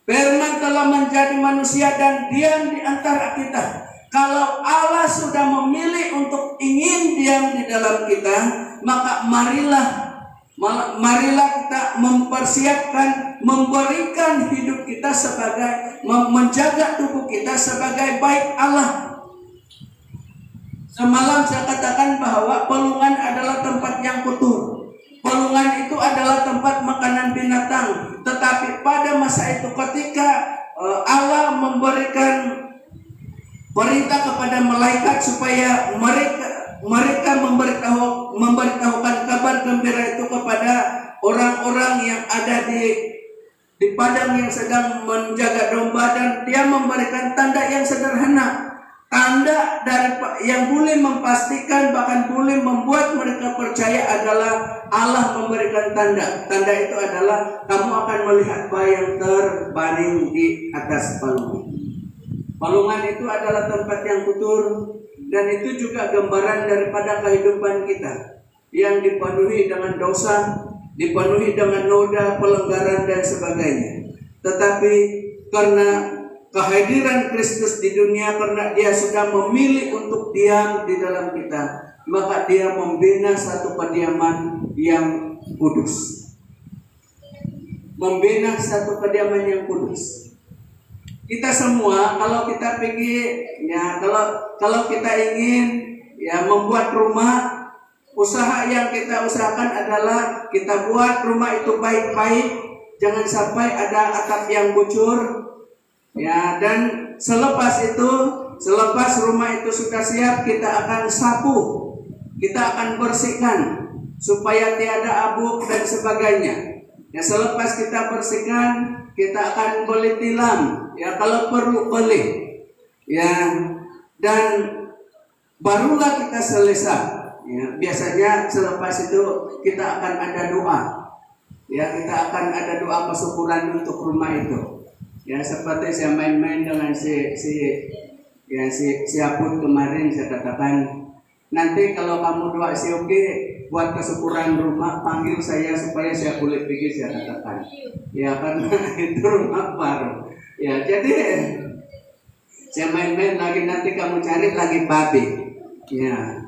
Speaker 7: firman telah menjadi manusia dan diam di antara kita. Kalau Allah sudah memilih untuk ingin diam di dalam kita, maka marilah kita mempersiapkan, memberikan hidup kita sebagai, menjaga tubuh kita sebagai baik Allah. Semalam saya katakan bahwa Pelungan adalah tempat yang kotor. Pelungan itu adalah tempat makanan binatang. Tetapi pada masa itu ketika Allah memberikan perintah kepada malaikat supaya mereka memberitahukan kabar gembira itu kepada orang-orang yang ada di padang yang sedang menjaga domba, dan dia memberikan tanda yang sederhana. Tanda yang boleh memastikan, bahkan boleh membuat mereka percaya adalah Allah memberikan tanda. Tanda itu adalah kamu akan melihat bayang terbaring di atas palungan. Palungan itu adalah tempat yang kotor, dan itu juga gambaran daripada kehidupan kita yang dipenuhi dengan dosa, dipenuhi dengan noda, pelanggaran dan sebagainya. Tetapi karena kehadiran Kristus di dunia, karena dia sudah memilih untuk diam di dalam kita, maka dia membina satu kediaman yang kudus. Membina satu kediaman yang kudus. Kita semua kalau kita pikir kalau kita ingin membuat rumah, usaha yang kita usahakan adalah kita buat rumah itu baik-baik, jangan sampai ada atap yang bocor. Dan selepas rumah itu sudah siap, kita akan sapu, kita akan bersihkan supaya tiada abu dan sebagainya. Ya, selepas kita bersihkan, kita akan boleh tilam. Ya, kalau perlu boleh. Ya, dan barulah kita selesai. Ya, biasanya selepas itu kita akan ada doa. Ya, kita akan ada doa kesyukuran untuk rumah itu. Ya, seperti saya main-main dengan si Apun kemarin, saya katakan, nanti kalau kamu doa si oke buat kesyukuran rumah, panggil saya supaya saya boleh pergi, saya katakan. Ya, karena itu rumah baru. Ya, jadi saya main-main lagi, nanti kamu cari lagi babi. Ya,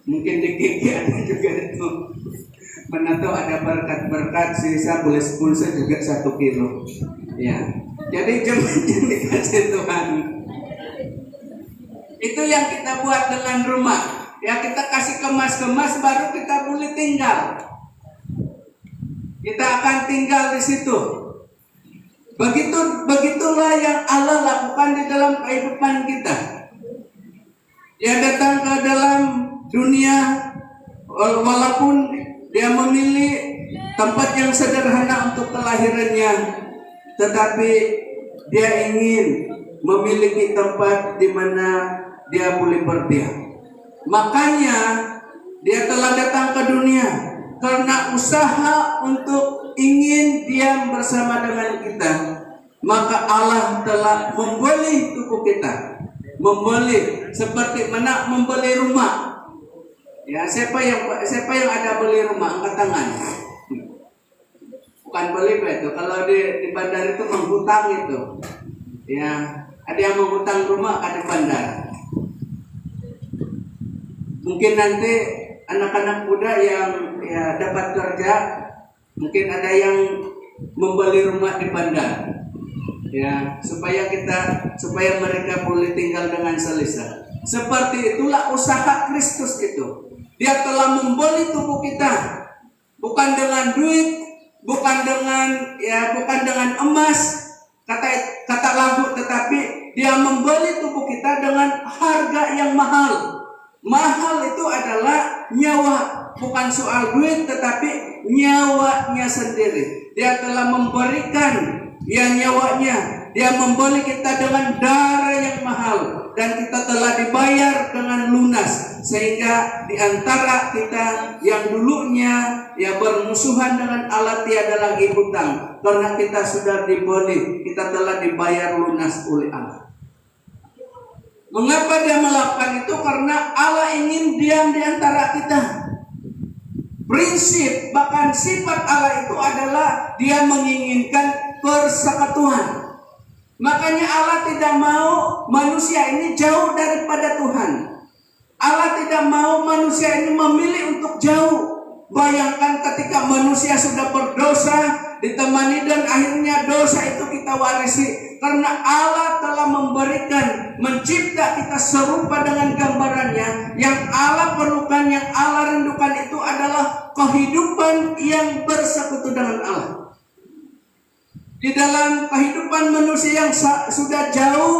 Speaker 7: mungkin di gigi ada juga itu. Mana tahu ada berkat-berkat, sisa boleh pulsa juga 1 kilo. Ya, jadi jangan dikasih Tuhan. Itu yang kita buat dengan rumah. Ya, kita kasih kemas-kemas, baru kita boleh tinggal. Kita akan tinggal di situ. Begitulah yang Allah lakukan di dalam kehidupan kita. Dia datang ke dalam dunia walaupun dia memilih tempat yang sederhana untuk kelahirannya, tetapi dia ingin memiliki tempat di mana dia boleh berdiam. Makanya dia telah datang ke dunia karena usaha untuk ingin diam bersama dengan kita. Maka Allah telah membeli tubuh kita, membeli seperti mana membeli rumah. Ya, siapa yang ada beli rumah, angkat tangan. Bukan beli itu, kalau di bandar itu menghutang itu. Ya, ada yang menghutang rumah ada bandar. Mungkin nanti anak-anak muda yang dapat kerja, mungkin ada yang membeli rumah di bandar, ya, supaya mereka boleh tinggal dengan selesa. Seperti itulah usaha Kristus itu. Dia telah membeli tubuh kita, bukan dengan duit, bukan dengan emas, kata lagu, tetapi dia membeli tubuh kita dengan harga yang mahal. Mahal itu adalah nyawa, bukan soal duit, tetapi nyawanya sendiri. Dia telah memberikan nyawanya. Dia membeli kita dengan darah yang mahal, dan kita telah dibayar dengan lunas, sehingga di antara kita yang dulunya bermusuhan dengan Allah tiada lagi hutang, karena kita sudah dibeli, kita telah dibayar lunas oleh Allah. Mengapa dia melakukan itu? Karena Allah ingin diam di antara kita. Prinsip bahkan sifat Allah itu adalah dia menginginkan persekutuan. Makanya Allah tidak mau manusia ini jauh daripada Tuhan. Allah tidak mau manusia ini memilih untuk jauh. Bayangkan ketika manusia sudah berdosa, ditemani dan akhirnya dosa itu kita warisi. Karena Allah telah mencipta kita serupa dengan gambarannya. Yang Allah perlukan, yang Allah rindukan itu adalah kehidupan yang bersekutu dengan Allah. Di dalam kehidupan manusia yang sudah jauh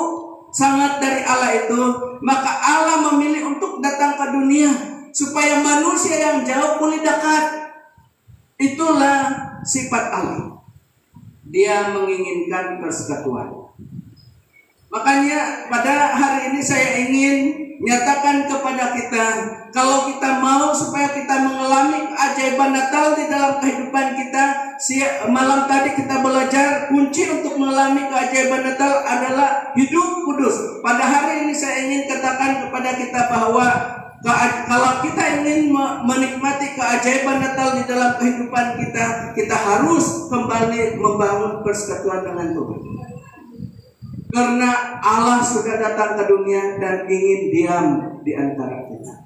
Speaker 7: sangat dari Allah itu, maka Allah memilih untuk datang ke dunia supaya manusia yang jauh boleh dekat. Itulah sifat Allah. Dia menginginkan persekutuan. Makanya pada hari ini saya ingin nyatakan kepada kita, kalau kita mau supaya kita mengalami keajaiban Natal di dalam kehidupan kita, malam tadi kita belajar kunci untuk mengalami keajaiban Natal adalah hidup kudus. Pada hari ini saya ingin katakan kepada kita bahwa kalau kita ingin menikmati keajaiban Natal di dalam kehidupan kita, kita harus kembali membangun persekutuan dengan Tuhan. Karena Allah sudah datang ke dunia dan ingin diam di antara kita.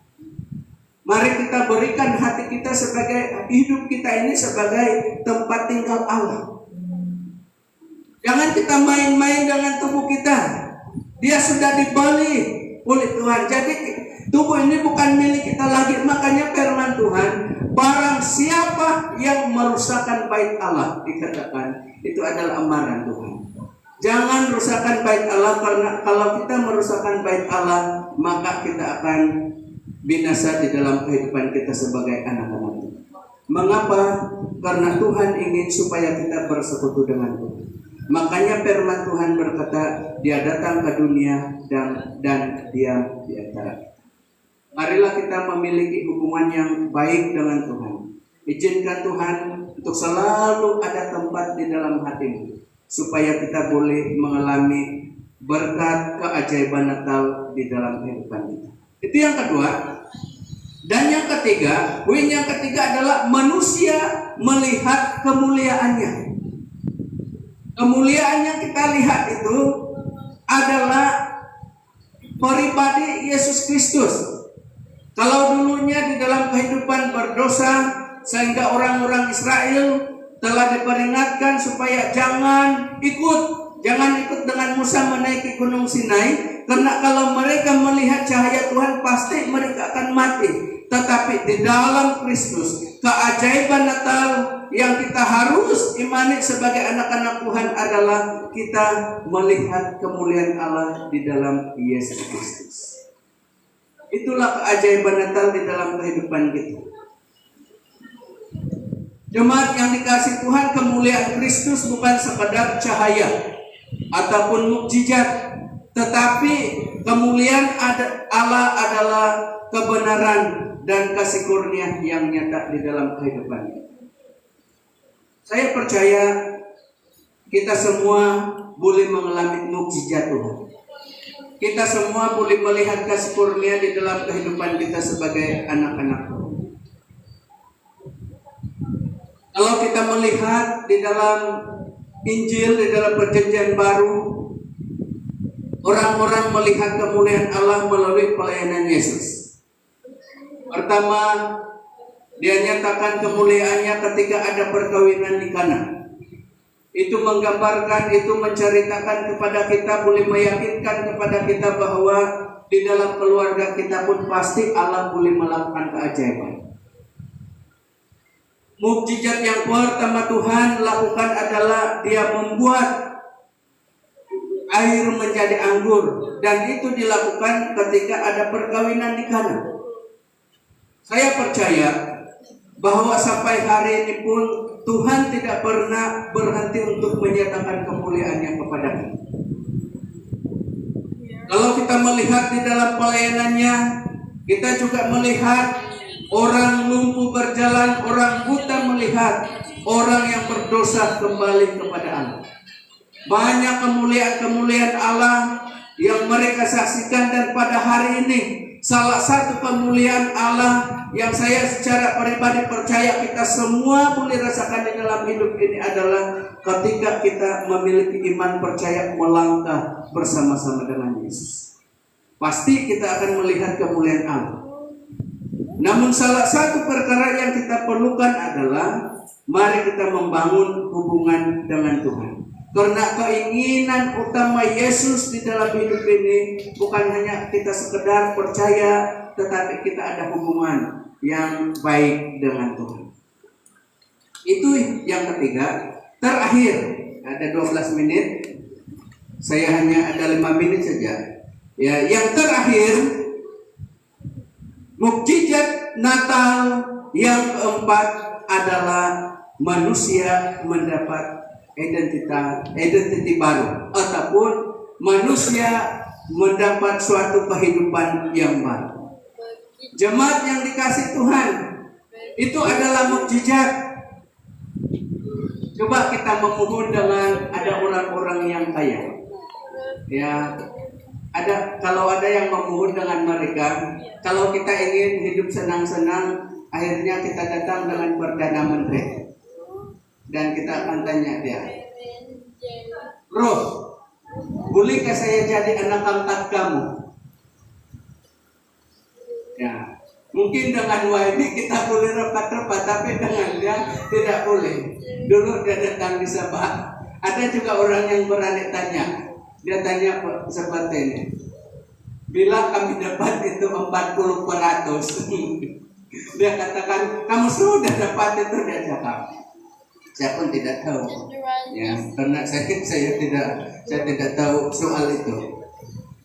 Speaker 7: Mari kita berikan hati kita sebagai, hidup kita ini sebagai tempat tinggal Allah. Jangan kita main-main dengan tubuh kita. Dia sudah dibeli oleh Tuhan. Jadi tubuh ini bukan milik kita lagi. Makanya firman Tuhan, barang siapa yang merusakkan bait Allah, dikatakan itu adalah amarah Tuhan. Jangan rusakkan bait Allah, karena kalau kita merusakkan bait Allah, maka kita akan binasa di dalam kehidupan kita sebagai anak-anak Tuhan. Mengapa? Karena Tuhan ingin supaya kita bersekutu dengan Tuhan. Makanya firman Tuhan berkata, Dia datang ke dunia dan diam di antara kita. Marilah kita memiliki hubungan yang baik dengan Tuhan. Izinkan Tuhan untuk selalu ada tempat di dalam hatimu, supaya kita boleh mengalami berkat keajaiban Natal di dalam kehidupan kita. Itu yang kedua. Dan yang ketiga, poin yang ketiga adalah manusia melihat kemuliaannya. Kemuliaan yang kita lihat itu adalah pribadi Yesus Kristus. Kalau dulunya di dalam kehidupan berdosa, sehingga orang-orang Israel telah diperingatkan supaya jangan ikut dengan Musa menaiki gunung Sinai, karena kalau mereka melihat cahaya Tuhan pasti mereka akan mati. Tetapi di dalam Kristus, keajaiban Natal yang kita harus imani sebagai anak-anak Tuhan adalah kita melihat kemuliaan Allah di dalam Yesus Kristus. Itulah keajaiban Natal di dalam kehidupan kita. Jemaat yang dikasih Tuhan, kemuliaan Kristus bukan sekadar cahaya ataupun mukjizat, tetapi kemuliaan Allah adalah kebenaran dan kasih kurnia yang nyata di dalam kehidupan kita. Saya percaya kita semua boleh mengalami mukjizat Tuhan. Kita semua boleh melihat kasih kurnia di dalam kehidupan kita sebagai anak-anak Tuhan. Kalau kita melihat di dalam Injil, di dalam Perjanjian Baru, orang-orang melihat kemuliaan Allah melalui pelayanan Yesus. Pertama, Dia nyatakan kemuliaannya ketika ada perkawinan di Kana. Itu menggambarkan, itu menceritakan kepada kita, boleh meyakinkan kepada kita bahwa di dalam keluarga kita pun pasti Allah boleh melakukan keajaiban. Mukjizat yang pertama Tuhan lakukan adalah Dia membuat air menjadi anggur, dan itu dilakukan ketika ada perkawinan di Kana. Saya percaya bahwa sampai hari ini pun Tuhan tidak pernah berhenti untuk menyatakan kemuliaannya kepada kita. Kalau kita melihat di dalam pelayanannya, kita juga melihat orang lumpuh berjalan, orang buta melihat, orang yang berdosa kembali kepada Allah. Banyak kemuliaan-kemuliaan Allah yang mereka saksikan, dan pada hari ini salah satu kemuliaan Allah yang saya secara pribadi percaya kita semua boleh rasakan di dalam hidup ini adalah ketika kita memiliki iman percaya melangkah bersama-sama dengan Yesus. Pasti kita akan melihat kemuliaan Allah. Namun salah satu perkara yang kita perlukan adalah mari kita membangun hubungan dengan Tuhan. Karena keinginan utama Yesus di dalam hidup ini bukan hanya kita sekedar percaya, tetapi kita ada hubungan yang baik dengan Tuhan. Itu yang ketiga. Terakhir, ada 12 menit. Saya hanya ada 5 menit saja. Ya, yang terakhir, mukjizat Natal yang keempat adalah manusia mendapat identiti baru, ataupun manusia mendapat suatu kehidupan yang baru. Jemaat yang dikasih Tuhan, itu adalah mukjizat. Coba kita memohon dengan ada orang-orang yang kaya. Ya, kalau ada yang memohon dengan mereka, kalau kita ingin hidup senang-senang, akhirnya kita datang dengan Perdana Menteri. Dan kita akan tanya dia, Bro, bolehkah saya jadi anak angkat kamu? Ya, mungkin dengan Wahidi kita boleh repat-repat, tapi dengan dia tidak boleh. Dulu dia datang di Sabah, ada juga orang yang berani tanya. Dia tanya seperti ini, bila kami dapat itu 40%, dia katakan kamu sudah dapat itu, dia cakap. Saya pun tidak tahu, ya, karena sakit saya tidak tahu soal itu,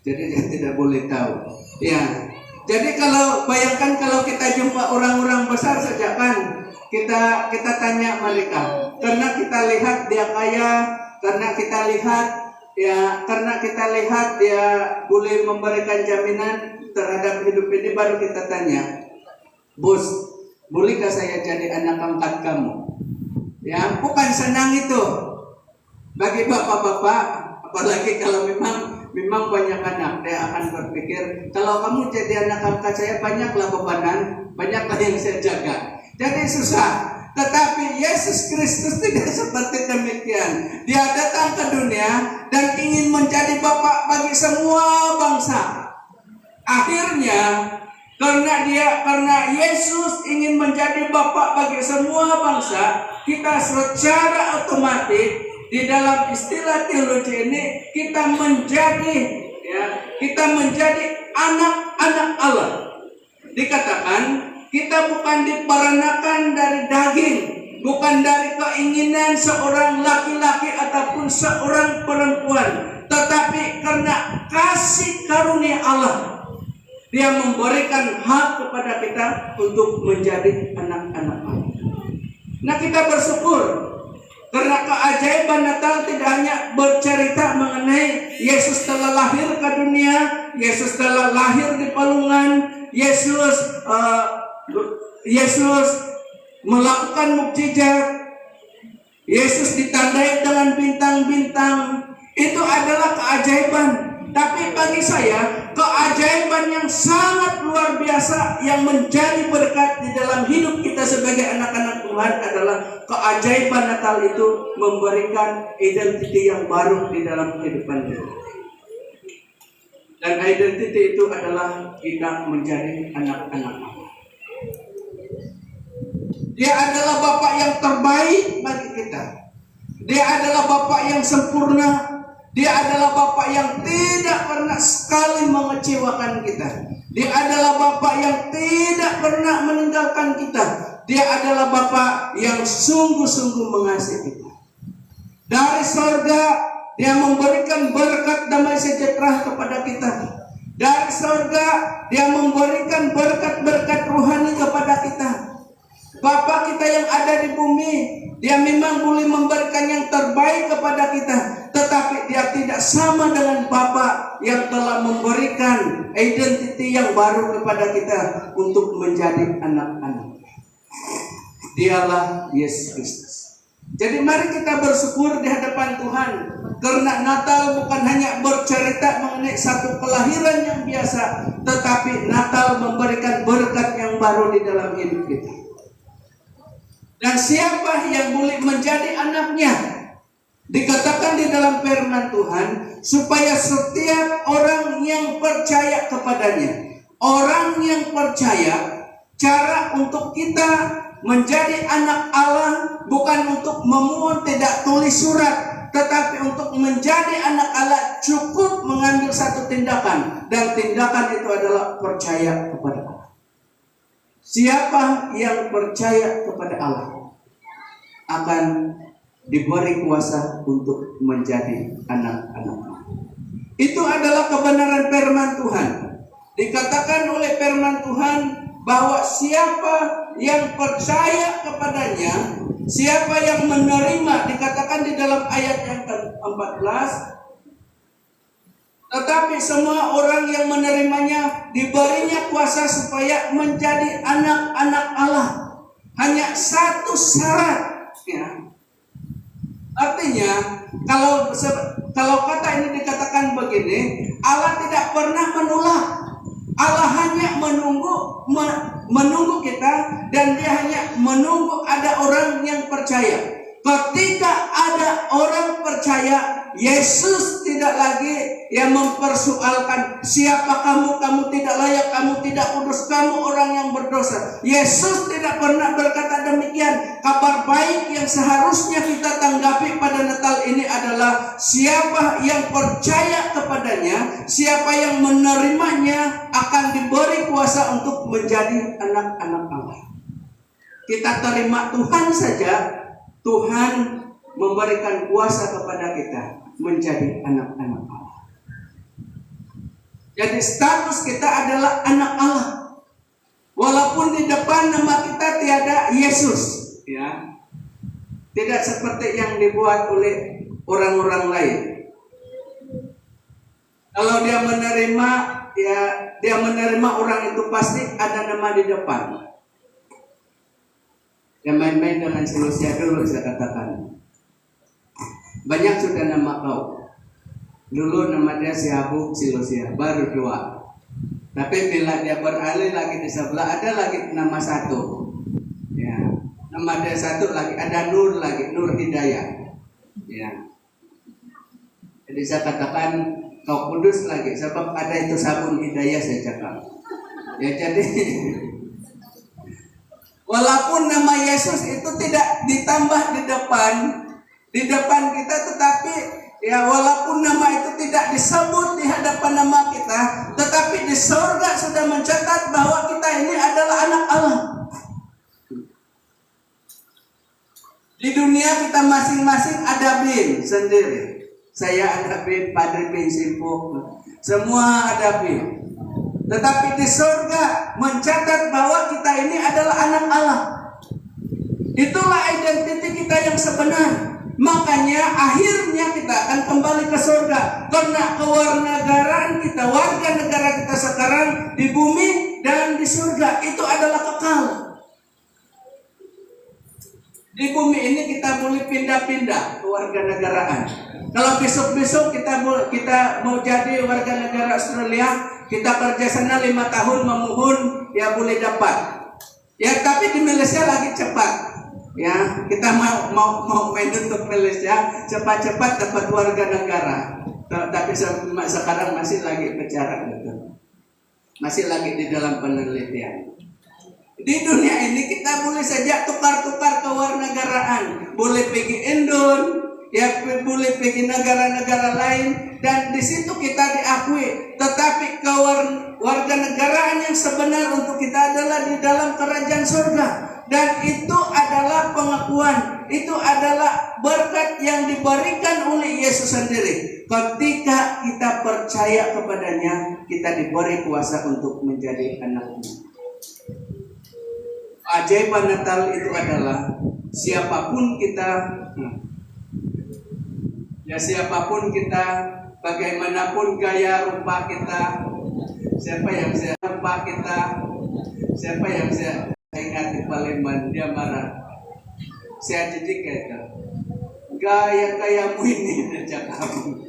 Speaker 7: jadi saya tidak boleh tahu. Ya, jadi kalau bayangkan kalau kita jumpa orang-orang besar saja kan, kita tanya mereka, karena kita lihat dia kaya, karena kita lihat dia boleh memberikan jaminan terhadap hidup ini, baru kita tanya, bos, bolehkah saya jadi anak angkat kamu? Ya, bukan senang itu bagi bapak-bapak, apalagi kalau memang banyak anak, dia akan berpikir, kalau kamu jadi anak angkat saya, banyaklah bebanan, banyaklah yang saya jaga. Jadi susah. Tetapi Yesus Kristus tidak seperti demikian. Dia datang ke dunia dan ingin menjadi Bapa bagi semua bangsa. Akhirnya karena Yesus ingin menjadi Bapa bagi semua bangsa, kita secara otomatis di dalam istilah teologi ini kita menjadi anak-anak Allah. Dikatakan kita bukan diperanakan dari daging, bukan dari keinginan seorang laki-laki ataupun seorang perempuan, tetapi karena kasih karunia Allah, Dia memberikan hak kepada kita untuk menjadi anak-anak Allah. Nah, kita bersyukur karena keajaiban Natal tidak hanya bercerita mengenai Yesus telah lahir ke dunia, Yesus telah lahir di palungan, Yesus melakukan mukjizat, Yesus ditandai dengan bintang-bintang. Itu adalah keajaiban. Tapi bagi saya, keajaiban yang sangat luar biasa yang menjadi berkat di dalam hidup kita sebagai anak-anak Tuhan adalah keajaiban Natal itu memberikan identiti yang baru di dalam kehidupan kita. Dan identiti itu adalah kita menjadi anak-anak Allah. Dia adalah Bapa yang terbaik bagi kita. Dia adalah Bapa yang sempurna. Dia adalah Bapa yang tidak pernah sekali mengecewakan kita. Dia adalah Bapa yang tidak pernah meninggalkan kita. Dia adalah Bapa yang sungguh-sungguh mengasihi kita. Dari surga Dia memberikan berkat damai sejahtera kepada kita. Dari surga Dia memberikan berkat-berkat rohani kepada kita. Bapa kita yang ada di bumi, Dia memang boleh memberikan yang terbaik kepada kita, tetapi Dia tidak sama dengan Bapa yang telah memberikan identiti yang baru kepada kita untuk menjadi anak-anak. Dialah Yesus Kristus. Jadi mari kita bersyukur di hadapan Tuhan, karena Natal bukan hanya bercerita mengenai satu kelahiran yang biasa, tetapi Natal memberikan berkat yang baru di dalam hidup kita. Dan siapa yang boleh menjadi anaknya? Dikatakan di dalam firman Tuhan, supaya setiap orang yang percaya kepadanya. Orang yang percaya, cara untuk kita menjadi anak Allah bukan untuk memohon tidak tulis surat, tetapi untuk menjadi anak Allah cukup mengambil satu tindakan, dan tindakan itu adalah percaya kepada Allah. Siapa yang percaya kepada Allah akan diberi kuasa untuk menjadi anak-anak Allah. Itu adalah kebenaran firman Tuhan. Dikatakan oleh firman Tuhan bahwa siapa yang percaya kepadanya, siapa yang menerima, dikatakan di dalam ayat yang ke-14, tetapi semua orang yang menerimanya diberinya kuasa supaya menjadi anak-anak Allah. Hanya satu syarat, ya. Artinya kalau kata ini dikatakan begini, Allah tidak pernah menolak. Allah hanya menunggu kita, dan Dia hanya menunggu ada orang yang percaya. Ketika ada orang percaya, Yesus tidak lagi yang mempersoalkan siapa kamu tidak layak, kamu tidak kudus, kamu orang yang berdosa. Yesus tidak pernah berkata demikian. Kabar baik yang seharusnya kita tanggapi pada Natal ini adalah siapa yang percaya kepadanya, siapa yang menerimanya akan diberi kuasa untuk menjadi anak-anak Allah. Kita terima Tuhan saja, Tuhan memberikan kuasa kepada kita menjadi anak-anak Allah. Jadi status kita adalah anak Allah. Walaupun di depan nama kita tiada Yesus, ya. Tidak seperti yang dibuat oleh orang-orang lain. Kalau dia menerima, ya dia menerima orang itu pasti ada nama di depan. Yang main-main dengan Silosia dulu saya katakan. Banyak sudah nama kau. Dulu nama dia Siabuk Silosia, baru 2. Tapi bila dia beralih lagi di sebelah ada lagi nama 1. Ya, nama dia 1 lagi, ada Nur lagi, Nur Hidayah. Ya. Jadi saya katakan kau kudus lagi, sebab ada itu sabun hidayah saya cakap. Ya jadi walaupun nama Yesus itu tidak ditambah di depan kita, tetapi ya walaupun nama itu tidak disebut di hadapan nama kita, tetapi di surga sudah mencatat bahwa kita ini adalah anak Allah. Di dunia kita masing-masing ada bin sendiri. Saya ada bin, Padre bin Simpo, semua ada bin. Tetapi di surga mencatat bahwa kita ini adalah anak Allah. Itulah identiti kita yang sebenar. Makanya akhirnya kita akan kembali ke surga. Karena kewarganegaraan kita, warga negara kita sekarang di bumi dan di surga itu adalah kekal. Di bumi ini kita boleh pindah-pindah kewarganegaraan. Kalau besok-besok kita mau jadi warga negara Australia, kita kerja sana 5 tahun memohon, ya boleh dapat. Ya tapi di Malaysia lagi cepat. Ya kita mau main untuk Malaysia cepat-cepat dapat warga negara. Tapi sekarang masih lagi bicara gitu. Masih lagi di dalam penelitian. Di dunia ini kita boleh saja tukar-tukar kewarganegaraan, boleh pergi Indon, ya boleh pergi negara-negara lain, dan di situ kita diakui. Tetapi kewarganegaraan yang sebenar untuk kita adalah di dalam kerajaan surga, dan itu adalah pengakuan, itu adalah berkat yang diberikan oleh Yesus sendiri. Ketika kita percaya kepadanya, kita diberi kuasa untuk menjadi anak-Nya. Ajaiban Natal itu adalah siapapun kita, ya siapapun kita, bagaimanapun gaya rupa kita, siapa yang saya rupa kita, siapa yang saya ingat di Palembang, dia marah. Saya didik itu, gaya-gayamu ini sejak kamu,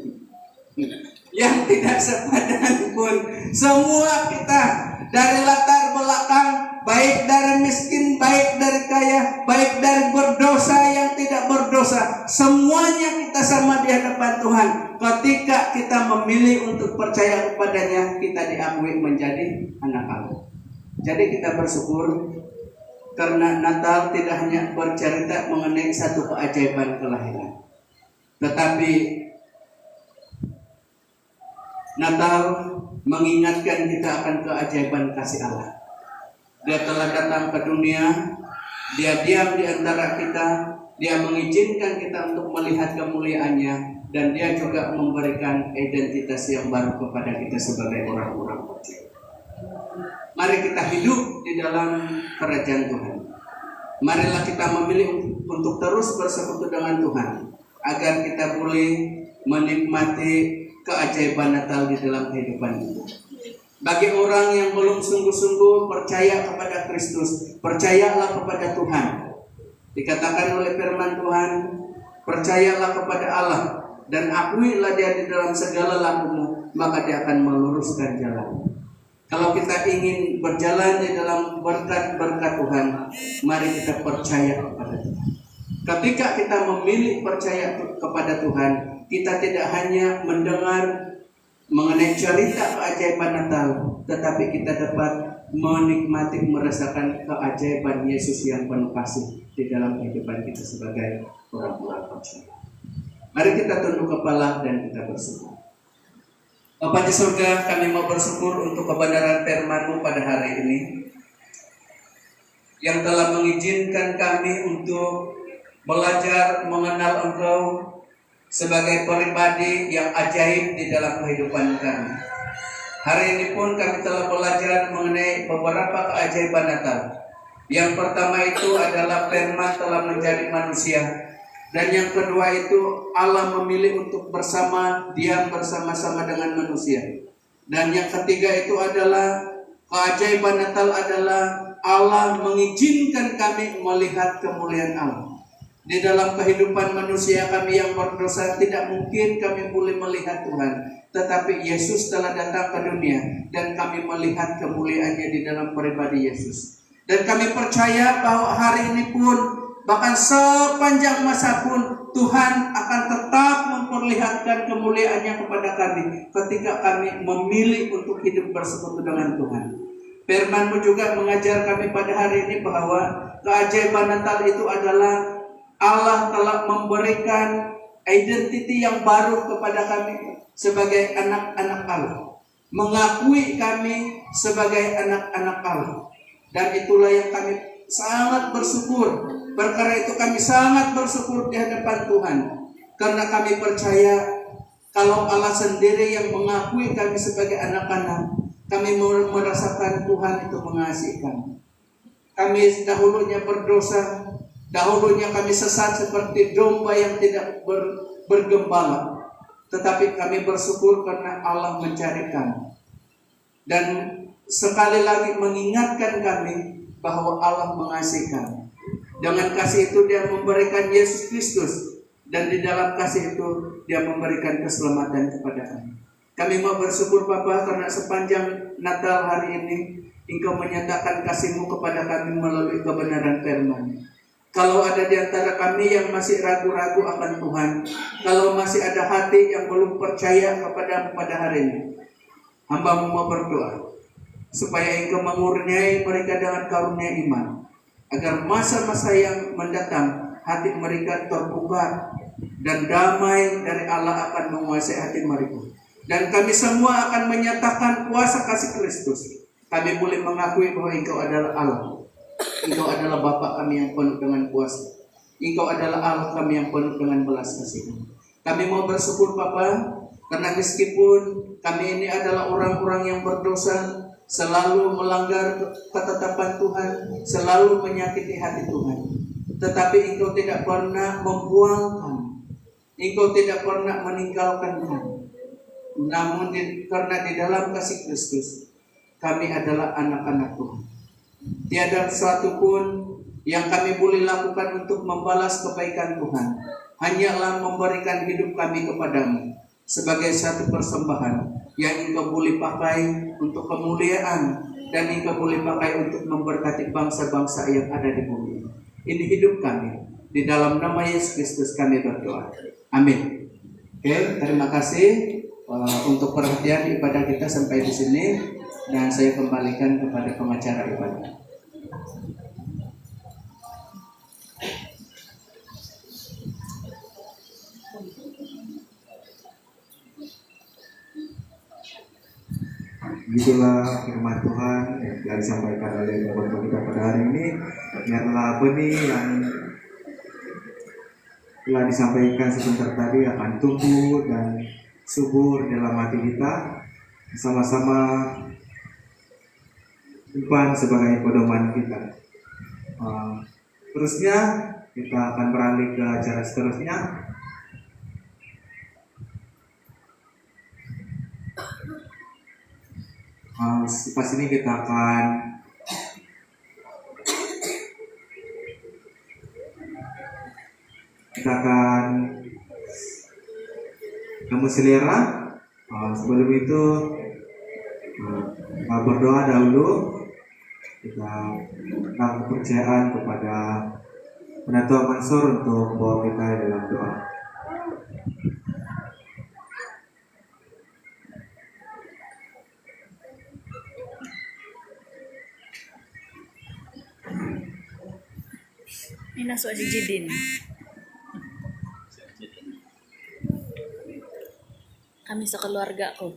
Speaker 7: yang tidak sepadan pun, semua kita dari latar belakang, baik dari miskin, baik dari kaya, baik dari berdosa yang tidak berdosa, semuanya kita sama di hadapan Tuhan. Ketika kita memilih untuk percaya kepadanya, kita diakui menjadi anak Allah. Jadi kita bersyukur karena Natal tidak hanya bercerita mengenai satu keajaiban kelahiran, tetapi Natal mengingatkan kita akan keajaiban kasih Allah. Dia telah datang ke dunia, dia diam di antara kita, dia mengizinkan kita untuk melihat kemuliaannya, dan dia juga memberikan identitas yang baru kepada kita sebagai orang-orang percaya. Mari kita hidup di dalam kerajaan Tuhan. Marilah kita memilih untuk terus bersekutu dengan Tuhan, agar kita boleh menikmati keajaiban Natal di dalam kehidupan kita. Bagi orang yang belum sungguh-sungguh percaya kepada Kristus, percayalah kepada Tuhan. Dikatakan oleh firman Tuhan, percayalah kepada Allah dan akuilah Dia di dalam segala lakumu, maka Dia akan meluruskan jalan. Kalau kita ingin berjalan di dalam berkat-berkat Tuhan, mari kita percaya kepada Tuhan. Ketika kita memilih percaya kepada Tuhan, kita tidak hanya mendengar mengenai cerita keajaiban Natal, tetapi kita dapat menikmati, merasakan keajaiban Yesus yang penuh kasih di dalam kehidupan kita sebagai orang-orang percaya. Mari kita tunduk kepala dan kita bersyukur. Bapa di surga, kami mau bersyukur untuk kebenaran firman-Mu pada hari ini, yang telah mengizinkan kami untuk belajar mengenal Engkau sebagai pribadi yang ajaib di dalam kehidupan kami. Hari ini pun kami telah belajar mengenai beberapa keajaiban Natal. Yang pertama itu adalah firman telah menjadi manusia. Dan yang kedua itu Allah memilih untuk diam bersama-sama dengan manusia. Dan yang ketiga itu adalah keajaiban Natal adalah Allah mengizinkan kami melihat kemuliaan Allah. Di dalam kehidupan manusia kami yang berdosa tidak mungkin kami boleh melihat Tuhan. Tetapi Yesus telah datang ke dunia dan kami melihat kemuliaannya di dalam pribadi Yesus. Dan kami percaya bahwa hari ini pun, bahkan sepanjang masa pun, Tuhan akan tetap memperlihatkan kemuliaannya kepada kami ketika kami memilih untuk hidup bersekutu dengan Tuhan. Firman-Mu juga mengajar kami pada hari ini bahwa keajaiban Natal itu adalah Allah telah memberikan identiti yang baru kepada kami sebagai anak-anak Allah, mengakui kami sebagai anak-anak Allah. Dan itulah yang kami sangat bersyukur. Perkara itu kami sangat bersyukur di hadapan Tuhan, karena kami percaya kalau Allah sendiri yang mengakui kami sebagai anak-anak, kami merasakan Tuhan itu mengasihi kami. Kami dahulunya berdosa, dahulunya kami sesat seperti domba yang tidak bergembala. Tetapi kami bersyukur karena Allah mencari kami. Dan sekali lagi mengingatkan kami bahwa Allah mengasihi kami. Dengan kasih itu Dia memberikan Yesus Kristus. Dan di dalam kasih itu Dia memberikan keselamatan kepada kami. Kami mau bersyukur Bapa karena sepanjang Natal hari ini Engkau menyatakan kasih-Mu kepada kami melalui kebenaran firman. Kalau ada di antara kami yang masih ragu-ragu akan Tuhan, kalau masih ada hati yang belum percaya kepada-Mu pada hari ini, hamba-Mu mau berdoa supaya Engkau mengurniai mereka dengan karunia iman, agar masa-masa yang mendatang hati mereka terbuka dan damai dari Allah akan menguasai hati mereka. Dan kami semua akan menyatakan kuasa kasih Kristus. Kami boleh mengakui bahwa Engkau adalah Allah. Engkau adalah Bapa kami yang penuh dengan kuasa. Engkau adalah Allah kami yang penuh dengan belas kasih. Kami mau bersyukur Bapa, karena meskipun kami ini adalah orang-orang yang berdosa, selalu melanggar ketetapan Tuhan, selalu menyakiti hati Tuhan, tetapi Engkau tidak pernah membuang kami. Engkau tidak pernah meninggalkan kami. Namun karena di dalam kasih Kristus, kami adalah anak-anak Tuhan. Tiada sesuatu pun yang kami boleh lakukan untuk membalas kebaikan Tuhan. Hanyalah memberikan hidup kami kepadamu sebagai satu persembahan yang Engkau boleh pakai untuk kemuliaan dan Engkau boleh pakai untuk memberkati bangsa-bangsa yang ada di bumi. Ini hidup kami. Di dalam nama Yesus Kristus kami berdoa. Amin. Oke, terima kasih untuk perhatian ibadah kita sampai di sini. Dan saya kembalikan kepada pengacara ibadah.
Speaker 2: Begitulah firman Tuhan yang telah disampaikan oleh Bapak kita pada hari ini. Ini adalah benih yang telah disampaikan sebentar tadi akan tumbuh dan subur dalam hati kita. Sama-sama Tuhan sebagai pedoman kita. Terusnya kita akan beralih ke acara seterusnya. Pas ini kita akan selera. Sebelum itu berdoa dahulu. Kita kepercayaan kepada Penatua Mansur untuk membawa kita dalam doa.
Speaker 8: Ini nasuh jidin. Kami sekeluarga ko.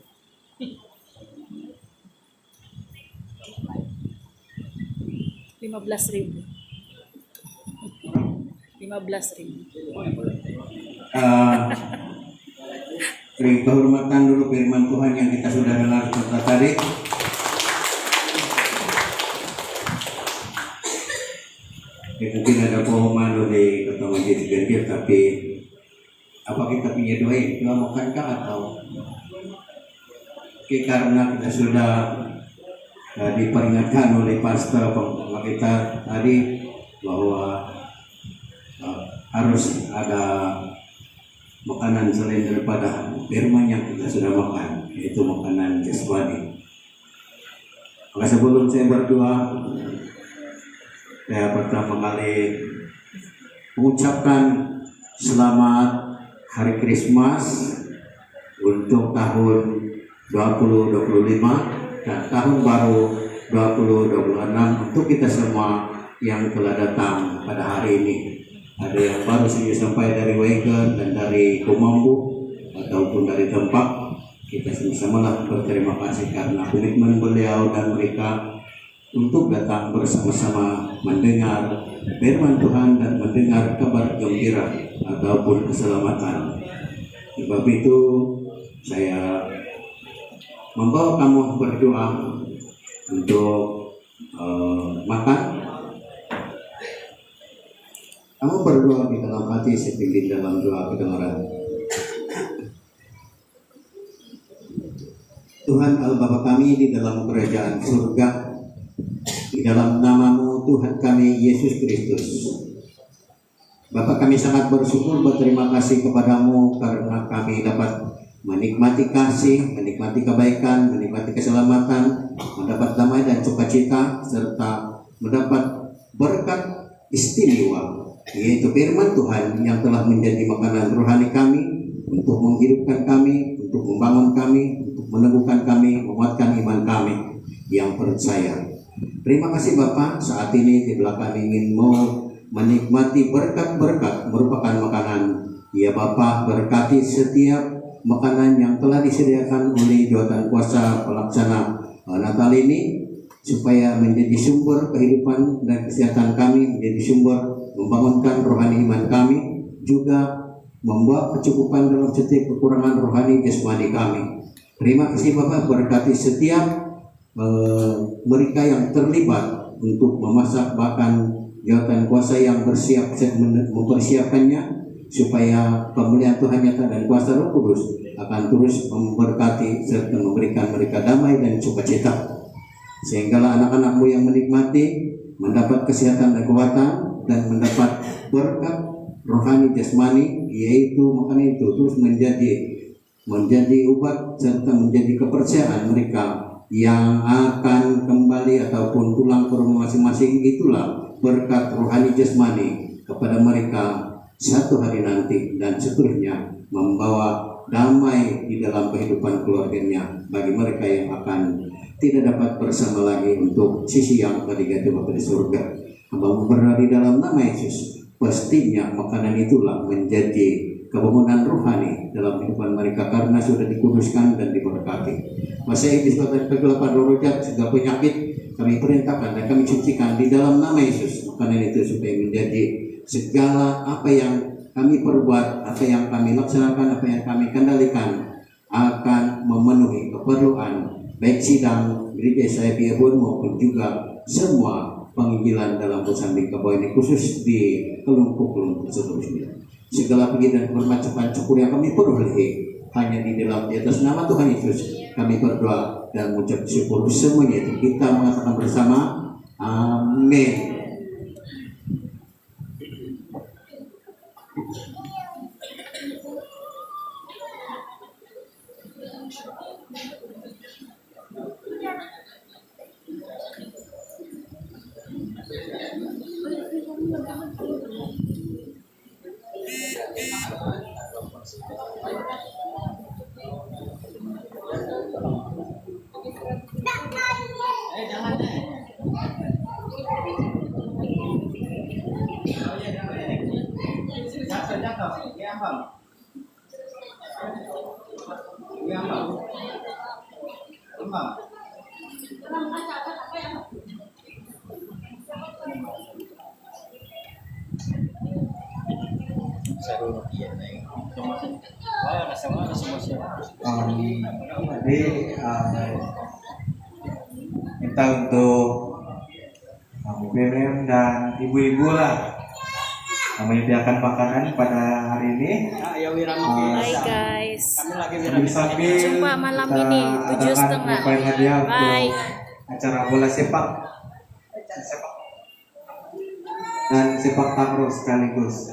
Speaker 8: 15.000. 15.000.
Speaker 5: Beri kehormatan dulu firman Tuhan yang kita sudah dengar sebentar tadi. Mungkin ada pengumuman dari Ketua Majelis Ganjil, tapi apa kita punya doa bukankah atau karena kita sudah diperingatkan oleh pastor kita tadi bahwa harus ada makanan selain daripada firman yang kita sudah makan, yaitu makanan jasmani. Maka sebelum saya berdoa, saya pertama kali mengucapkan selamat Hari Krismas untuk tahun 2025 dan tahun baru 2026 untuk kita semua yang telah datang pada hari ini. Ada yang baru saja sampai dari Wagen dan dari Komambu ataupun dari tempat. Kita sama-sama berterima kasih karena komitmen beliau dan mereka untuk datang bersama-sama mendengar firman Tuhan dan mendengar kabar gembira ataupun keselamatan. Sebab itu saya membawa kamu berdoa untuk makan. Kamu berdoa di dalam hati seperti dalam doa kedengaran. Tuhan Allah Bapa kami di dalam kerajaan surga, di dalam nama-Mu Tuhan kami Yesus Kristus. Bapa kami sangat bersyukur, berterima kasih kepadamu karena kami dapat menikmati kasih, menikmati kebaikan, menikmati keselamatan, mendapat damai dan sukacita, serta mendapat berkat istimewa, yaitu firman Tuhan yang telah menjadi makanan rohani kami, untuk menghidupkan kami, untuk membangun kami, untuk meneguhkan kami, menguatkan iman kami yang percaya. Terima kasih Bapak, saat ini di belakang ingin mau menikmati berkat-berkat merupakan makanan. Ya Bapak, berkati setiap makanan yang telah disediakan oleh jawatan kuasa pelaksana Natal ini, supaya menjadi sumber kehidupan dan kesehatan kami, menjadi sumber membangunkan rohani iman kami, juga membawa kecukupan dalam setiap kekurangan rohani jasmani kami. Terima kasih Bapak, berkati setiap mereka yang terlibat untuk memasak, bahkan jawatan kuasa yang bersiap mempersiapkannya, supaya pemulihan Tuhan nyata dan kuasa Roh Kudus akan terus memberkati serta memberikan mereka damai dan sukacita, sehinggalah anak-anakmu yang menikmati mendapat kesehatan dan kekuatan dan mendapat berkat rohani jasmani, yaitu makanan itu terus menjadi obat serta menjadi kepercayaan mereka yang akan kembali ataupun pulang ke rumah masing-masing. Itulah berkat rohani jasmani kepada mereka satu hari nanti dan seterusnya, membawa damai di dalam kehidupan keluarganya bagi mereka yang akan tidak dapat bersama lagi untuk sisi yang ketiga di surga. Hamba berdoa di dalam nama Yesus, pastinya makanan itulah menjadi kebangunan rohani dalam kehidupan mereka karena sudah dikuduskan dan diberkati. Masih di suatu kegelapan rohani, segala penyakit kami perintahkan dan kami sucikan di dalam nama Yesus. Makanan itu supaya menjadi segala apa yang kami perbuat, apa yang kami laksanakan, apa yang kami kendalikan akan memenuhi keperluan baik sidang gereja saya Biabun maupun juga semua penginjilan dalam Mozambik bawah ini, khusus di kelompok-kelompok seterusnya. Segala puji dan bermacam syukur yang kami peroleh hanya di atas nama Tuhan Yesus kami berdoa dan mengucap syukur semuanya itu kita mengatakan bersama amin.
Speaker 2: Jadi minta untuk BBM dan ibu-ibu lah menyediakan makanan pada hari ini.
Speaker 8: Bye guys.
Speaker 2: Sambil
Speaker 8: Jumpa malam
Speaker 2: kita
Speaker 8: ini,
Speaker 2: adakan
Speaker 8: 7:30.
Speaker 2: penyampaian hadiah
Speaker 8: Bye.
Speaker 2: untuk acara bola sepak dan sepak takraw sekaligus.